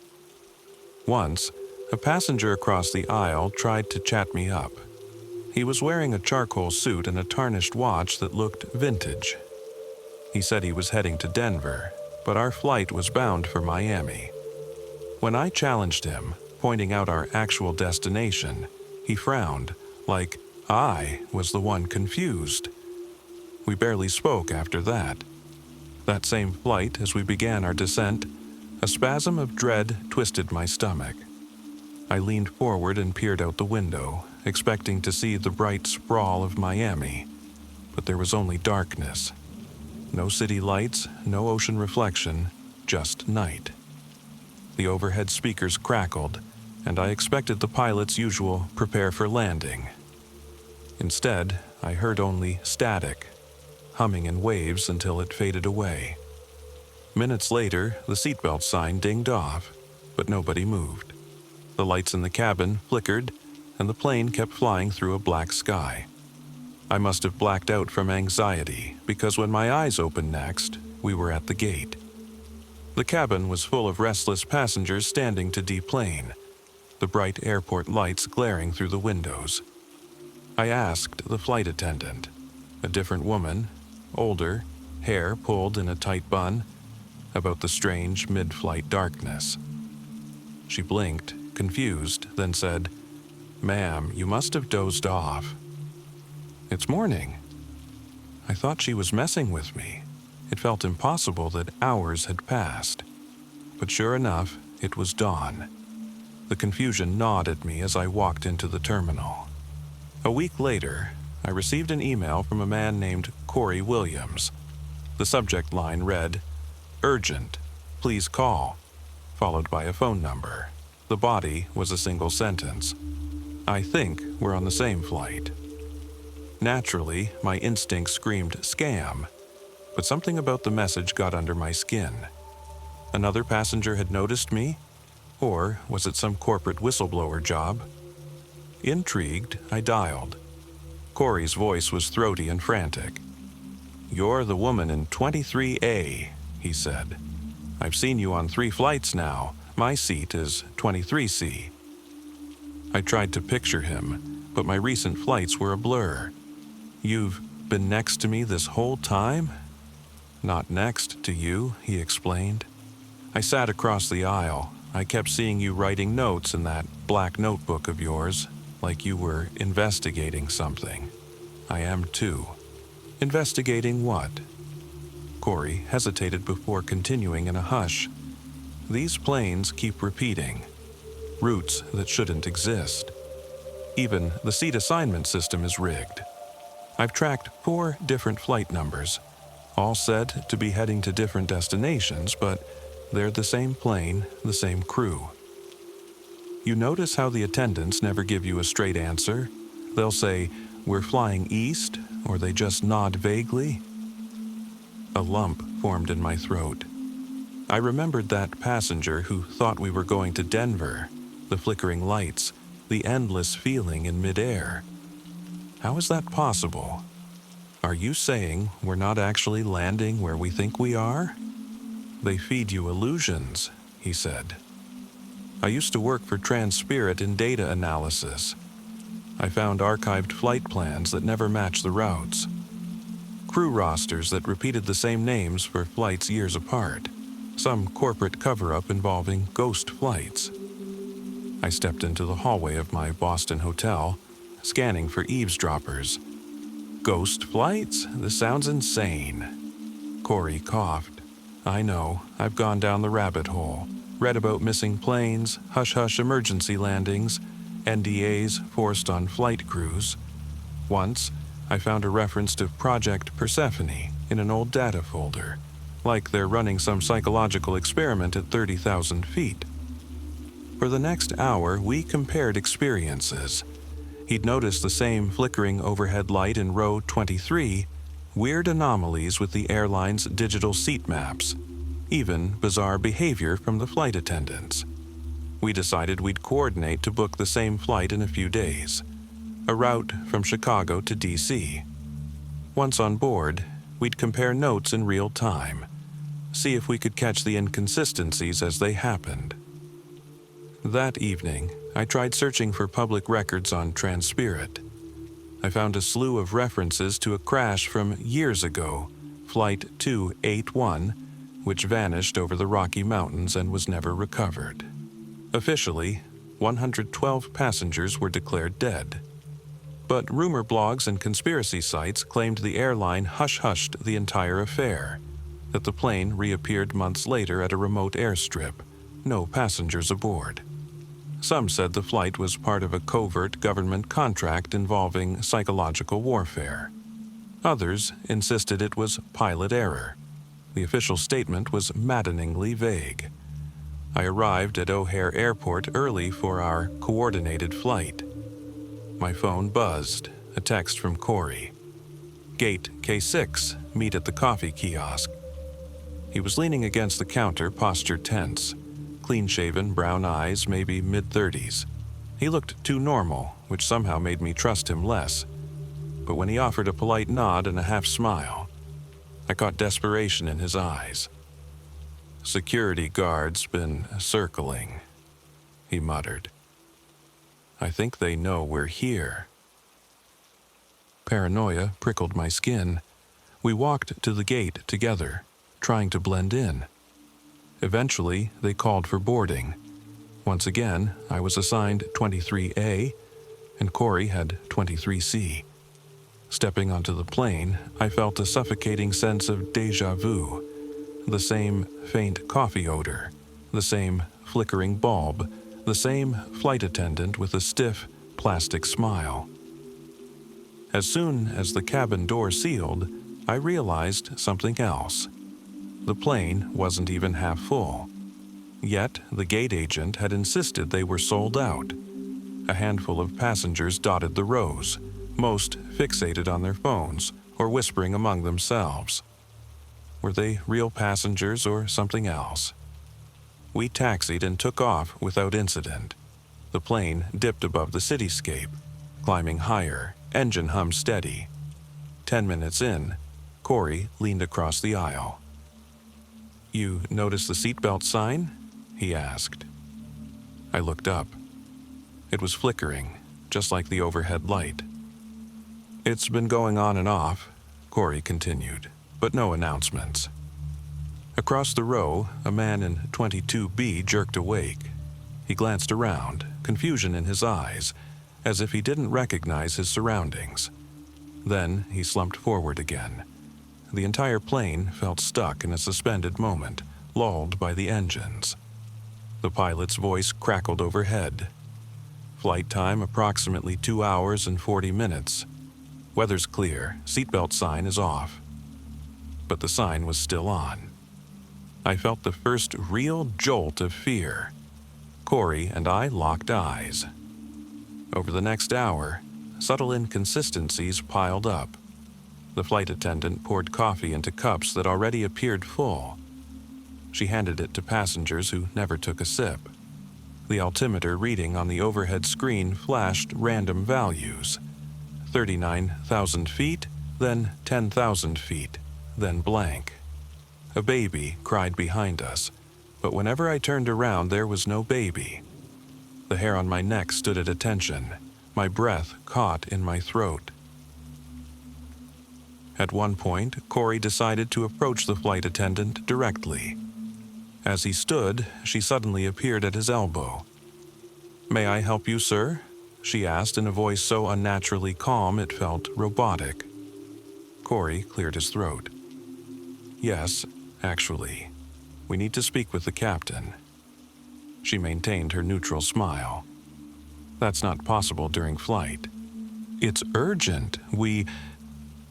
Once, a passenger across the aisle tried to chat me up. He was wearing a charcoal suit and a tarnished watch that looked vintage. He said he was heading to Denver, but our flight was bound for Miami. When I challenged him, pointing out our actual destination, he frowned, like I was the one confused. We barely spoke after that. That same flight, as we began our descent, a spasm of dread twisted my stomach. I leaned forward and peered out the window, expecting to see the bright sprawl of Miami, but there was only darkness. No city lights, no ocean reflection, just night. The overhead speakers crackled, and I expected the pilot's usual "prepare for landing." Instead, I heard only static, humming in waves until it faded away. Minutes later, the seatbelt sign dinged off, but nobody moved. The lights in the cabin flickered, and the plane kept flying through a black sky. I must have blacked out from anxiety, because when my eyes opened next, we were at the gate. The cabin was full of restless passengers standing to deplane, the bright airport lights glaring through the windows. I asked the flight attendant, a different woman, older, hair pulled in a tight bun, about the strange mid-flight darkness. She blinked, confused, then said, "Ma'am, you must have dozed off." "It's morning." I thought she was messing with me. It felt impossible that hours had passed. But sure enough, it was dawn. The confusion gnawed at me as I walked into the terminal. A week later, I received an email from a man named Corey Williams. The subject line read, "Urgent, please call," followed by a phone number. The body was a single sentence. I think we're on the same flight. Naturally, my instinct screamed scam, but something about the message got under my skin. Another passenger had noticed me? Or was it some corporate whistleblower job? Intrigued, I dialed. Corey's voice was throaty and frantic. "You're the woman in 23A, he said. "I've seen you on 3 flights now. My seat is 23C. I tried to picture him, but my recent flights were a blur. "You've been next to me this whole time?" "Not next to you," he explained. "I sat across the aisle. I kept seeing you writing notes in that black notebook of yours, like you were investigating something. I am too." "Investigating what?" Corey hesitated before continuing in a hush. "These planes keep repeating. Routes that shouldn't exist. Even the seat assignment system is rigged. I've tracked 4 different flight numbers, all said to be heading to different destinations, but they're the same plane, the same crew. You notice how the attendants never give you a straight answer? They'll say, 'We're flying east,' or they just nod vaguely." A lump formed in my throat. I remembered that passenger who thought we were going to Denver, the flickering lights, the endless feeling in midair. How is that possible? "Are you saying we're not actually landing where we think we are?" "They feed you illusions," he said. I used to work for Transpirit in data analysis. I found archived flight plans that never matched the routes. Crew rosters that repeated the same names for flights years apart. Some corporate cover-up involving ghost flights. I stepped into the hallway of my Boston hotel, scanning for eavesdroppers. "Ghost flights? This sounds insane." Corey coughed. "I know, I've gone down the rabbit hole. Read about missing planes, hush-hush emergency landings, NDAs forced on flight crews. Once, I found a reference to Project Persephone in an old data folder, like they're running some psychological experiment at 30,000 feet. For the next hour, we compared experiences. He'd noticed the same flickering overhead light in row 23, weird anomalies with the airline's digital seat maps, even bizarre behavior from the flight attendants. We decided we'd coordinate to book the same flight in a few days, a route from Chicago to DC. Once on board, We'd compare notes in real time, see if we could catch the inconsistencies as they happened. That evening, I tried searching for public records on Transpirit. I found a slew of references to a crash from years ago, Flight 281, which vanished over the Rocky Mountains and was never recovered. Officially, 112 passengers were declared dead. But rumor blogs and conspiracy sites claimed the airline hush-hushed the entire affair, that the plane reappeared months later at a remote airstrip, no passengers aboard. Some said the flight was part of a covert government contract involving psychological warfare. Others insisted it was pilot error. The official statement was maddeningly vague. I arrived at O'Hare Airport early for our coordinated flight. My phone buzzed, a text from Corey. Gate K6, meet at the coffee kiosk. He was leaning against the counter, posture tense. Clean-shaven, brown eyes, maybe mid-30s. He looked too normal, which somehow made me trust him less. But when he offered a polite nod and a half-smile, I caught desperation in his eyes. "Security guards been circling," he muttered. "I think they know we're here." Paranoia prickled my skin. We walked to the gate together, trying to blend in. Eventually, they called for boarding. Once again, I was assigned 23A, and Corey had 23C. Stepping onto the plane, I felt a suffocating sense of déjà vu. The same faint coffee odor, the same flickering bulb, the same flight attendant with a stiff, plastic smile. As soon as the cabin door sealed, I realized something else. The plane wasn't even half full. Yet, the gate agent had insisted they were sold out. A handful of passengers dotted the rows, most fixated on their phones or whispering among themselves. Were they real passengers or something else? We taxied and took off without incident. The plane dipped above the cityscape, climbing higher, engine hum steady. 10 minutes in, Corey leaned across the aisle. "You notice the seatbelt sign?" he asked. I looked up. It was flickering, just like the overhead light. "It's been going on and off," Corey continued, "but no announcements." Across the row, a man in 22B jerked awake. He glanced around, confusion in his eyes, as if he didn't recognize his surroundings. Then he slumped forward again. The entire plane felt stuck in a suspended moment, lulled by the engines. The pilot's voice crackled overhead. Flight time approximately 2 hours and 40 minutes. Weather's clear, seatbelt sign is off. But the sign was still on. I felt the first real jolt of fear. Corey and I locked eyes. Over the next hour, subtle inconsistencies piled up. The flight attendant poured coffee into cups that already appeared full. She handed it to passengers who never took a sip. The altimeter reading on the overhead screen flashed random values. 39,000 feet, then 10,000 feet, then blank. A baby cried behind us, but whenever I turned around there was no baby. The hair on my neck stood at attention, my breath caught in my throat. At one point, Corey decided to approach the flight attendant directly. As he stood, she suddenly appeared at his elbow. "May I help you, sir?" she asked in a voice so unnaturally calm it felt robotic. Corey cleared his throat. "Yes, actually. We need to speak with the captain." She maintained her neutral smile. "That's not possible during flight. It's urgent.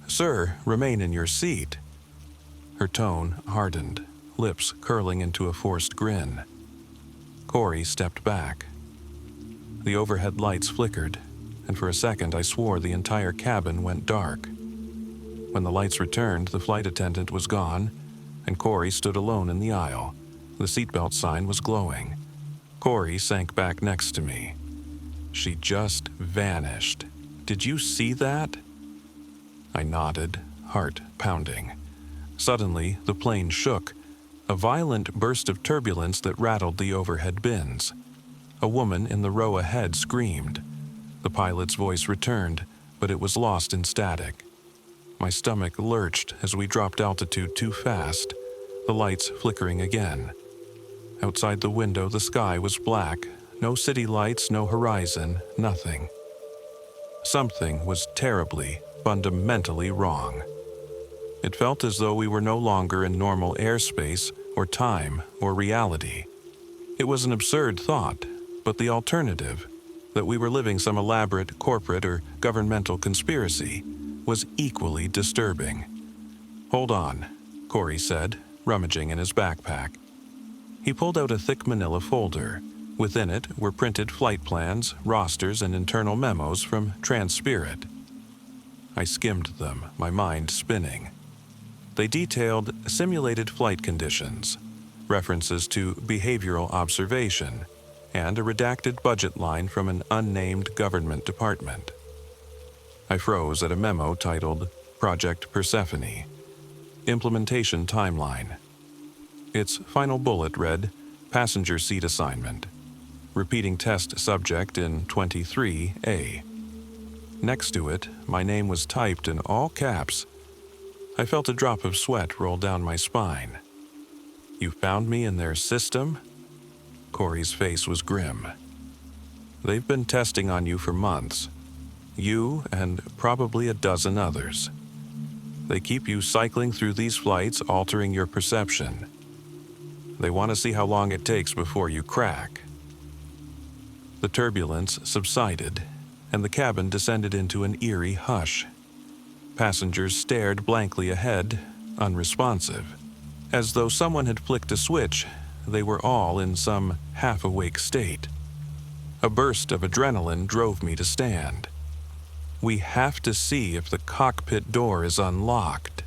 Sir, remain in your seat." Her tone hardened, lips curling into a forced grin. Corey stepped back. The overhead lights flickered, and for a second I swore the entire cabin went dark. When the lights returned, the flight attendant was gone, and Corey stood alone in the aisle. The seatbelt sign was glowing. Corey sank back next to me. "She just vanished. Did you see that?" I nodded, heart pounding. Suddenly, the plane shook, a violent burst of turbulence that rattled the overhead bins. A woman in the row ahead screamed. The pilot's voice returned, but it was lost in static. My stomach lurched as we dropped altitude too fast, the lights flickering again. Outside the window, the sky was black. No city lights, no horizon, nothing. Something was terribly, fundamentally wrong. It felt as though we were no longer in normal airspace or time or reality. It was an absurd thought, but the alternative, that we were living some elaborate corporate or governmental conspiracy, was equally disturbing. "Hold on," Corey said, rummaging in his backpack. He pulled out a thick manila folder. Within it were printed flight plans, rosters, and internal memos from Transpirit. I skimmed them, my mind spinning. They detailed simulated flight conditions, references to behavioral observation, and a redacted budget line from an unnamed government department. I froze at a memo titled Project Persephone, Implementation Timeline. Its final bullet read, Passenger Seat Assignment, Repeating Test Subject in 23A. Next to it, my name was typed in all caps. I felt a drop of sweat roll down my spine. "You found me in their system?" Corey's face was grim. "They've been testing on you for months. You and probably a dozen others. They keep you cycling through these flights, altering your perception. They want to see how long it takes before you crack." The turbulence subsided, and the cabin descended into an eerie hush. Passengers stared blankly ahead, unresponsive. As though someone had flicked a switch, they were all in some half-awake state. A burst of adrenaline drove me to stand. "We have to see if the cockpit door is unlocked."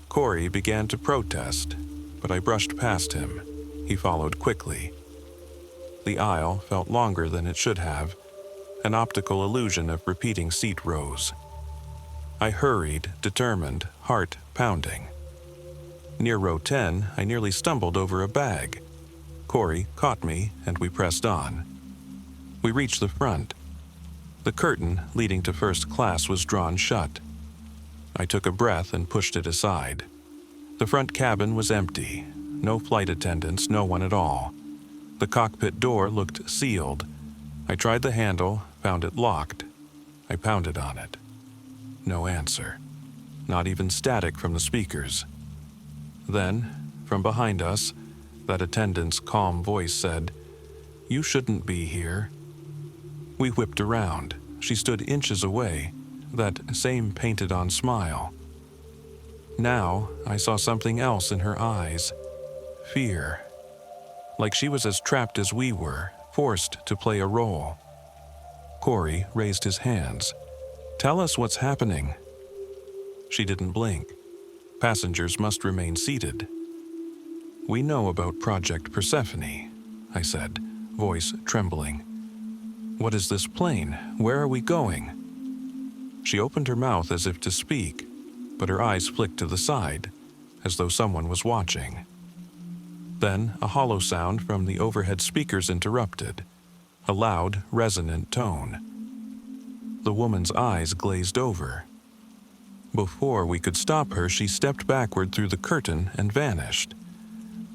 Corey began to protest, but I brushed past him. He followed quickly. The aisle felt longer than it should have, an optical illusion of repeating seat rows. I hurried, determined, heart pounding. Near row 10, I nearly stumbled over a bag. Corey caught me, and we pressed on. We reached the front. The curtain leading to first class was drawn shut. I took a breath and pushed it aside. The front cabin was empty. No flight attendants, no one at all. The cockpit door looked sealed. I tried the handle, found it locked. I pounded on it. No answer. Not even static from the speakers. Then, from behind us, that attendant's calm voice said, "You shouldn't be here." We whipped around. She stood inches away, that same painted-on smile. Now, I saw something else in her eyes. Fear. Like she was as trapped as we were, forced to play a role. Corey raised his hands. "Tell us what's happening." She didn't blink. Passengers must remain seated. "We know about Project Persephone," I said, voice trembling. "What is this plane? Where are we going?" She opened her mouth as if to speak, but her eyes flicked to the side, as though someone was watching. Then a hollow sound from the overhead speakers interrupted, a loud, resonant tone. The woman's eyes glazed over. Before we could stop her, she stepped backward through the curtain and vanished.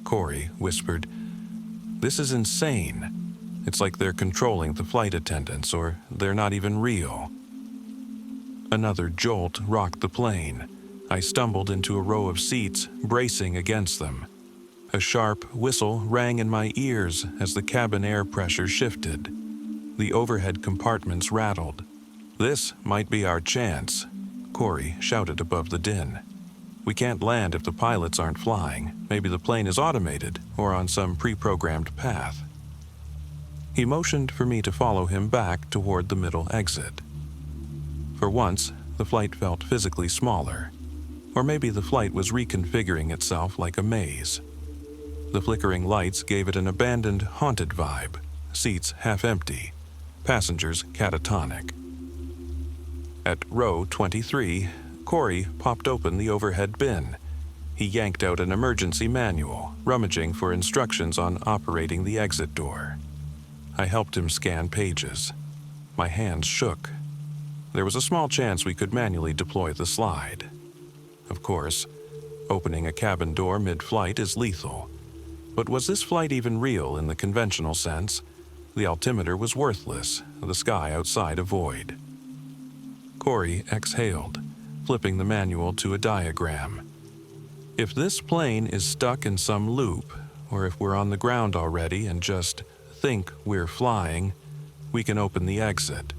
Corey whispered, "This is insane. It's like they're controlling the flight attendants, or they're not even real." Another jolt rocked the plane. I stumbled into a row of seats, bracing against them. A sharp whistle rang in my ears as the cabin air pressure shifted. The overhead compartments rattled. "This might be our chance," Corey shouted above the din. "We can't land if the pilots aren't flying. Maybe the plane is automated or on some pre-programmed path." He motioned for me to follow him back toward the middle exit. For once, the flight felt physically smaller. Or maybe the flight was reconfiguring itself like a maze. The flickering lights gave it an abandoned, haunted vibe. Seats half empty. Passengers catatonic. At row 23, Corey popped open the overhead bin. He yanked out an emergency manual, rummaging for instructions on operating the exit door. I helped him scan pages. My hands shook. There was a small chance we could manually deploy the slide. Of course, opening a cabin door mid-flight is lethal. But was this flight even real in the conventional sense? The altimeter was worthless, the sky outside a void. Corey exhaled, flipping the manual to a diagram. If this plane is stuck in some loop, or if we're on the ground already and just think we're flying, we can open the exit.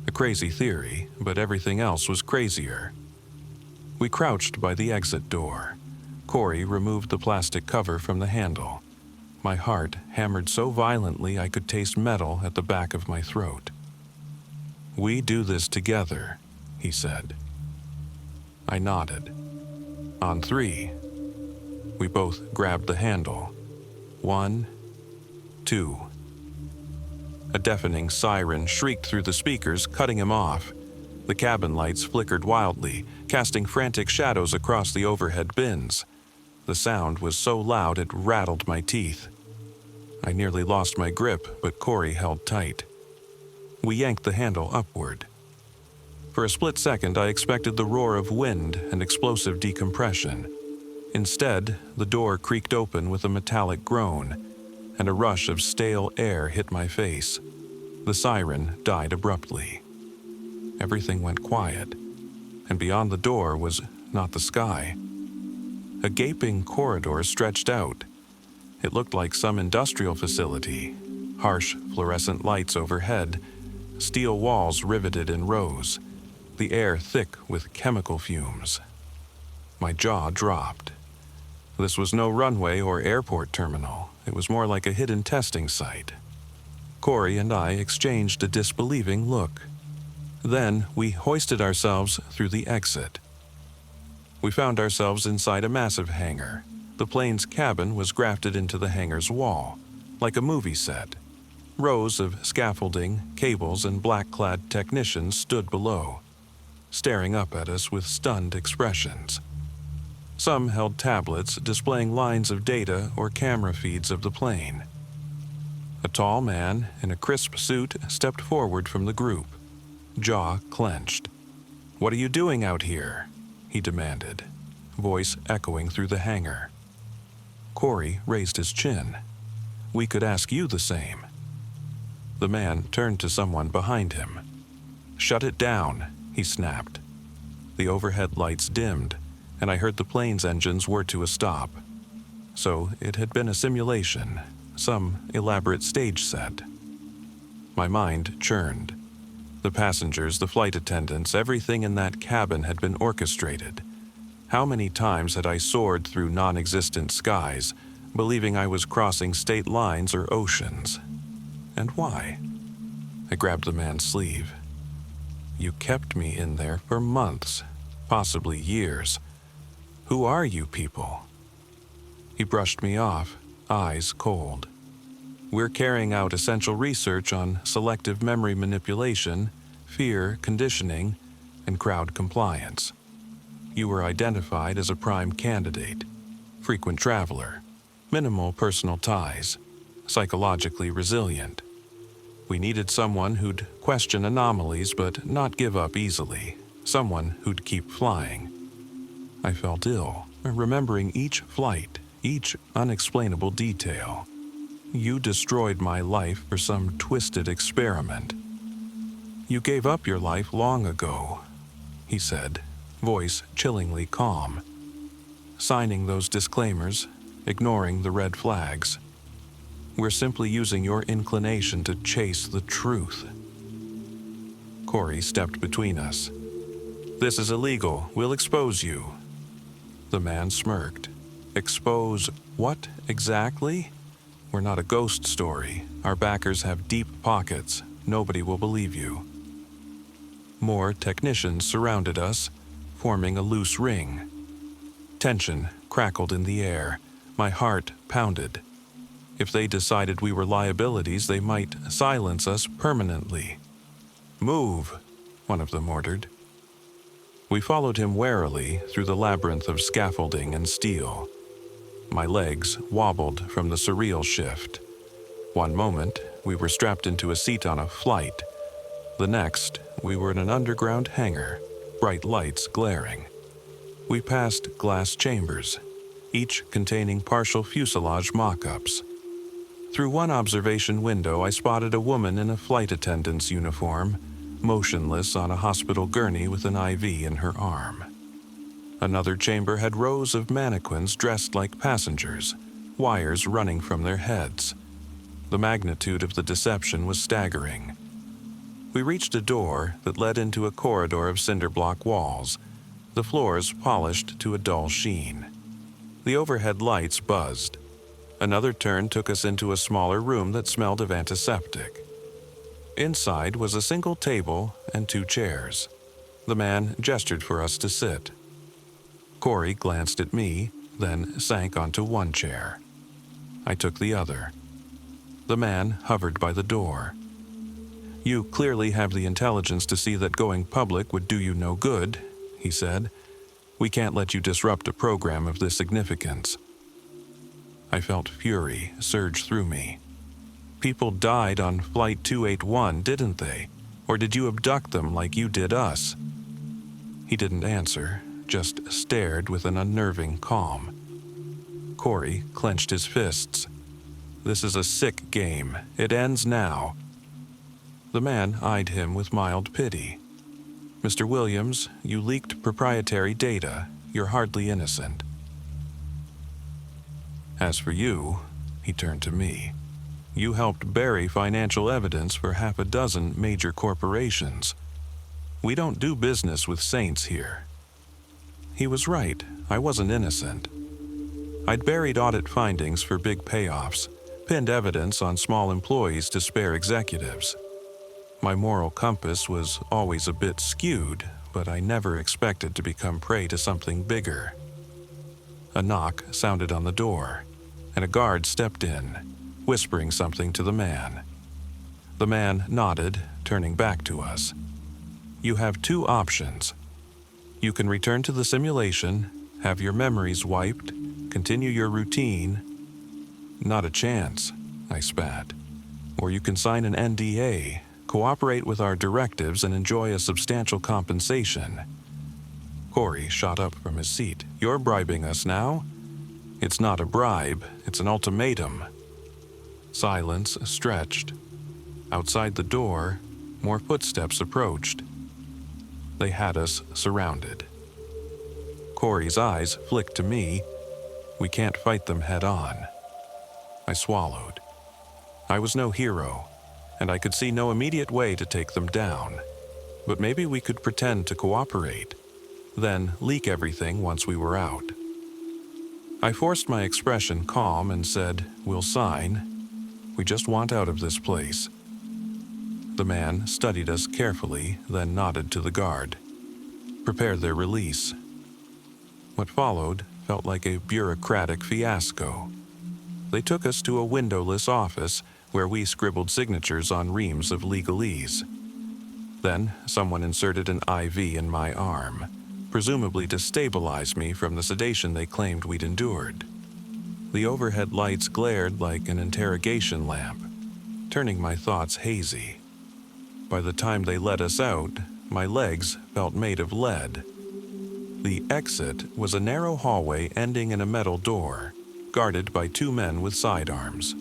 A crazy theory, but everything else was crazier. We crouched by the exit door. Corey removed the plastic cover from the handle. My heart hammered so violently I could taste metal at the back of my throat. "We do this together," he said. I nodded. On 3. We both grabbed the handle. 1, 2. A deafening siren shrieked through the speakers, cutting him off. The cabin lights flickered wildly, casting frantic shadows across the overhead bins. The sound was so loud it rattled my teeth. I nearly lost my grip, but Corey held tight. We yanked the handle upward. For a split second, I expected the roar of wind and explosive decompression. Instead, the door creaked open with a metallic groan, and a rush of stale air hit my face. The siren died abruptly. Everything went quiet, and beyond the door was not the sky. A gaping corridor stretched out. It looked like some industrial facility. Harsh fluorescent lights overhead, steel walls riveted in rows, the air thick with chemical fumes. My jaw dropped. This was no runway or airport terminal. It was more like a hidden testing site. Corey and I exchanged a disbelieving look. Then we hoisted ourselves through the exit. We found ourselves inside a massive hangar. The plane's cabin was grafted into the hangar's wall, like a movie set. Rows of scaffolding, cables, and black-clad technicians stood below, staring up at us with stunned expressions. Some held tablets displaying lines of data or camera feeds of the plane. A tall man in a crisp suit stepped forward from the group, jaw clenched. "What are you doing out here?" he demanded, voice echoing through the hangar. Corey raised his chin. "We could ask you the same." The man turned to someone behind him. "Shut it down," he snapped. The overhead lights dimmed, and I heard the plane's engines were to a stop. So it had been a simulation, some elaborate stage set. My mind churned. The passengers, the flight attendants, everything in that cabin had been orchestrated. How many times had I soared through non-existent skies, believing I was crossing state lines or oceans? And why? I grabbed the man's sleeve. "You kept me in there for months, possibly years. Who are you people?" He brushed me off, eyes cold. "We're carrying out essential research on selective memory manipulation, fear conditioning, and crowd compliance. You were identified as a prime candidate, frequent traveler, minimal personal ties, psychologically resilient. We needed someone who'd question anomalies but not give up easily, someone who'd keep flying." I felt ill, remembering each flight, each unexplainable detail. "You destroyed my life for some twisted experiment. You gave up your life long ago," he said, voice chillingly calm. "Signing those disclaimers, ignoring the red flags. We're simply using your inclination to chase the truth." Corey stepped between us. "This is illegal. We'll expose you." The man smirked. "Expose what exactly? We're not a ghost story. Our backers have deep pockets. Nobody will believe you." More technicians surrounded us, forming a loose ring. Tension crackled in the air. My heart pounded. If they decided we were liabilities, they might silence us permanently. "Move," one of them ordered. We followed him warily through the labyrinth of scaffolding and steel. My legs wobbled from the surreal shift. One moment, we were strapped into a seat on a flight. The next, we were in an underground hangar, bright lights glaring. We passed glass chambers, each containing partial fuselage mock-ups. Through one observation window, I spotted a woman in a flight attendant's uniform, motionless on a hospital gurney with an IV in her arm. Another chamber had rows of mannequins dressed like passengers, wires running from their heads. The magnitude of the deception was staggering. We reached a door that led into a corridor of cinder block walls, the floors polished to a dull sheen. The overhead lights buzzed. Another turn took us into a smaller room that smelled of antiseptic. Inside was a single table and 2 chairs. The man gestured for us to sit. Corey glanced at me, then sank onto one chair. I took the other. The man hovered by the door. "You clearly have the intelligence to see that going public would do you no good," he said. "We can't let you disrupt a program of this significance." I felt fury surge through me. People died on Flight 281, didn't they? Or did you abduct them like you did us? He didn't answer, just stared with an unnerving calm. Corey clenched his fists. "This is a sick game. It ends now." The man eyed him with mild pity. "Mr. Williams, you leaked proprietary data. You're hardly innocent. As for you," he turned to me, "you helped bury financial evidence for half a dozen major corporations. We don't do business with saints here." He was right. I wasn't innocent. I'd buried audit findings for big payoffs, pinned evidence on small employees to spare executives. My moral compass was always a bit skewed, but I never expected to become prey to something bigger. A knock sounded on the door, and a guard stepped in, whispering something to the man. The man nodded, turning back to us. "You have 2 options. You can return to the simulation, have your memories wiped, continue your routine." "Not a chance," I spat. "Or you can sign an NDA, cooperate with our directives, and enjoy a substantial compensation." Corey shot up from his seat. "You're bribing us now?" "It's not a bribe, it's an ultimatum." Silence stretched. Outside the door, more footsteps approached. They had us surrounded. Corey's eyes flicked to me. "We can't fight them head on." I swallowed. I was no hero, and I could see no immediate way to take them down. But maybe we could pretend to cooperate, then leak everything once we were out. I forced my expression calm and said, "We'll sign. We just want out of this place." The man studied us carefully, then nodded to the guard. "Prepare their release." What followed felt like a bureaucratic fiasco. They took us to a windowless office where we scribbled signatures on reams of legalese. Then someone inserted an IV in my arm, presumably to stabilize me from the sedation they claimed we'd endured. The overhead lights glared like an interrogation lamp, turning my thoughts hazy. By the time they let us out, my legs felt made of lead. The exit was a narrow hallway ending in a metal door, guarded by 2 men with sidearms.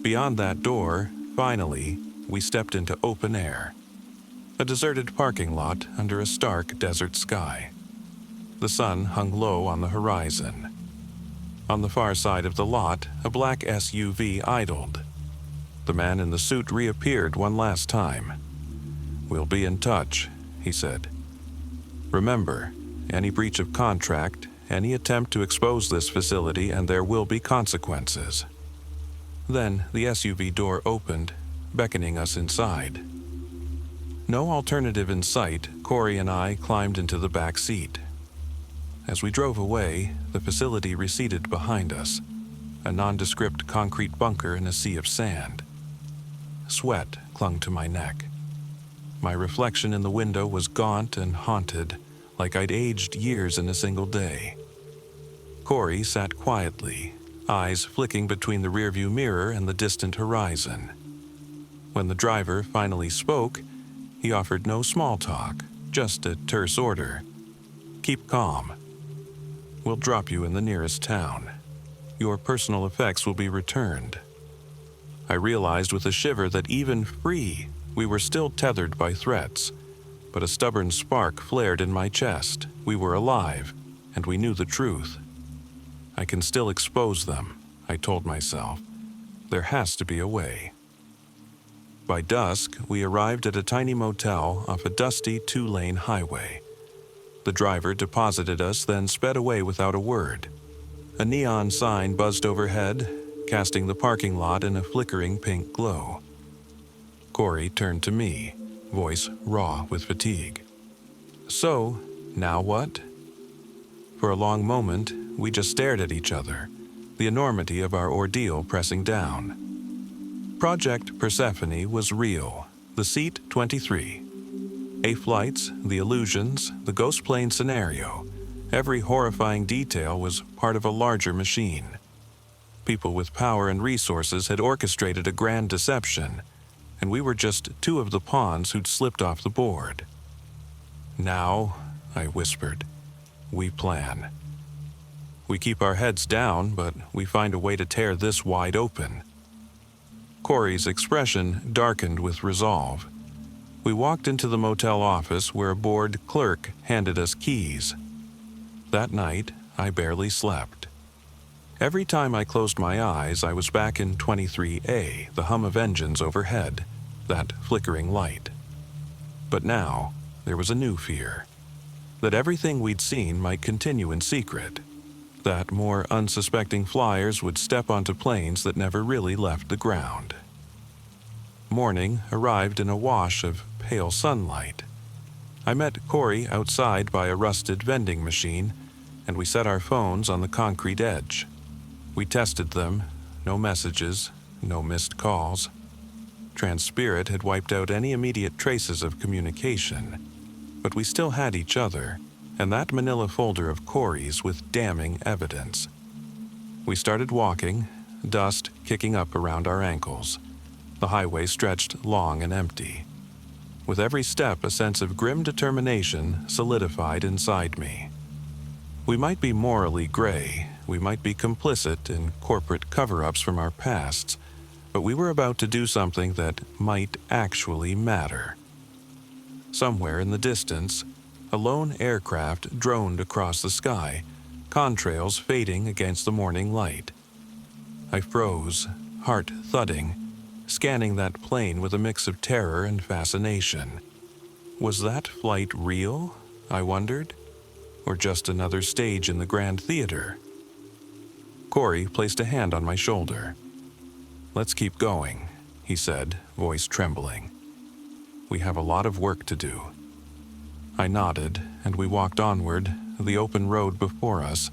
Beyond that door, finally, we stepped into open air. A deserted parking lot under a stark desert sky. The sun hung low on the horizon. On the far side of the lot, a black SUV idled. The man in the suit reappeared one last time. "We'll be in touch," he said. "Remember, any breach of contract, any attempt to expose this facility, and there will be consequences." Then the SUV door opened, beckoning us inside. No alternative in sight, Corey and I climbed into the back seat. As we drove away, the facility receded behind us, a nondescript concrete bunker in a sea of sand. Sweat clung to my neck. My reflection in the window was gaunt and haunted, like I'd aged years in a single day. Corey sat quietly, eyes flicking between the rearview mirror and the distant horizon. When the driver finally spoke, he offered no small talk, just a terse order. Keep calm. We'll drop you in the nearest town. Your personal effects will be returned. I realized with a shiver that even free, we were still tethered by threats, but a stubborn spark flared in my chest. We were alive, and we knew the truth. I can still expose them, I told myself. There has to be a way. By dusk, we arrived at a tiny motel off a dusty two-lane highway. The driver deposited us, then sped away without a word. A neon sign buzzed overhead, casting the parking lot in a flickering pink glow. Corey turned to me, voice raw with fatigue. So, now what? For a long moment, we just stared at each other, the enormity of our ordeal pressing down. Project Persephone was real, the Seat 23. A flights, the illusions, the ghost plane scenario, every horrifying detail was part of a larger machine. People with power and resources had orchestrated a grand deception, and we were just two of the pawns who'd slipped off the board. Now, I whispered, we plan. We keep our heads down, but we find a way to tear this wide open. Corey's expression darkened with resolve. We walked into the motel office where a bored clerk handed us keys. That night, I barely slept. Every time I closed my eyes, I was back in 23A, the hum of engines overhead, that flickering light. But now, there was a new fear. That everything we'd seen might continue in secret. That more unsuspecting flyers would step onto planes that never really left the ground. Morning arrived in a wash of pale sunlight. I met Corey outside by a rusted vending machine, and we set our phones on the concrete edge. We tested them, no messages, no missed calls. Transpirit had wiped out any immediate traces of communication, but we still had each other, and that manila folder of Corey's with damning evidence. We started walking, dust kicking up around our ankles. The highway stretched long and empty. With every step, a sense of grim determination solidified inside me. We might be morally gray, we might be complicit in corporate cover-ups from our pasts, but we were about to do something that might actually matter. Somewhere in the distance, a lone aircraft droned across the sky, contrails fading against the morning light. I froze, heart thudding, scanning that plane with a mix of terror and fascination. Was that flight real, I wondered, or just another stage in the Grand Theater? Corey placed a hand on my shoulder. "Let's keep going," he said, voice trembling. "We have a lot of work to do." I nodded, and we walked onward, the open road before us,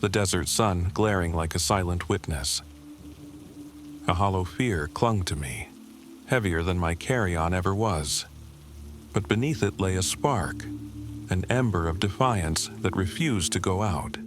the desert sun glaring like a silent witness. A hollow fear clung to me, heavier than my carry-on ever was. But beneath it lay a spark, an ember of defiance that refused to go out.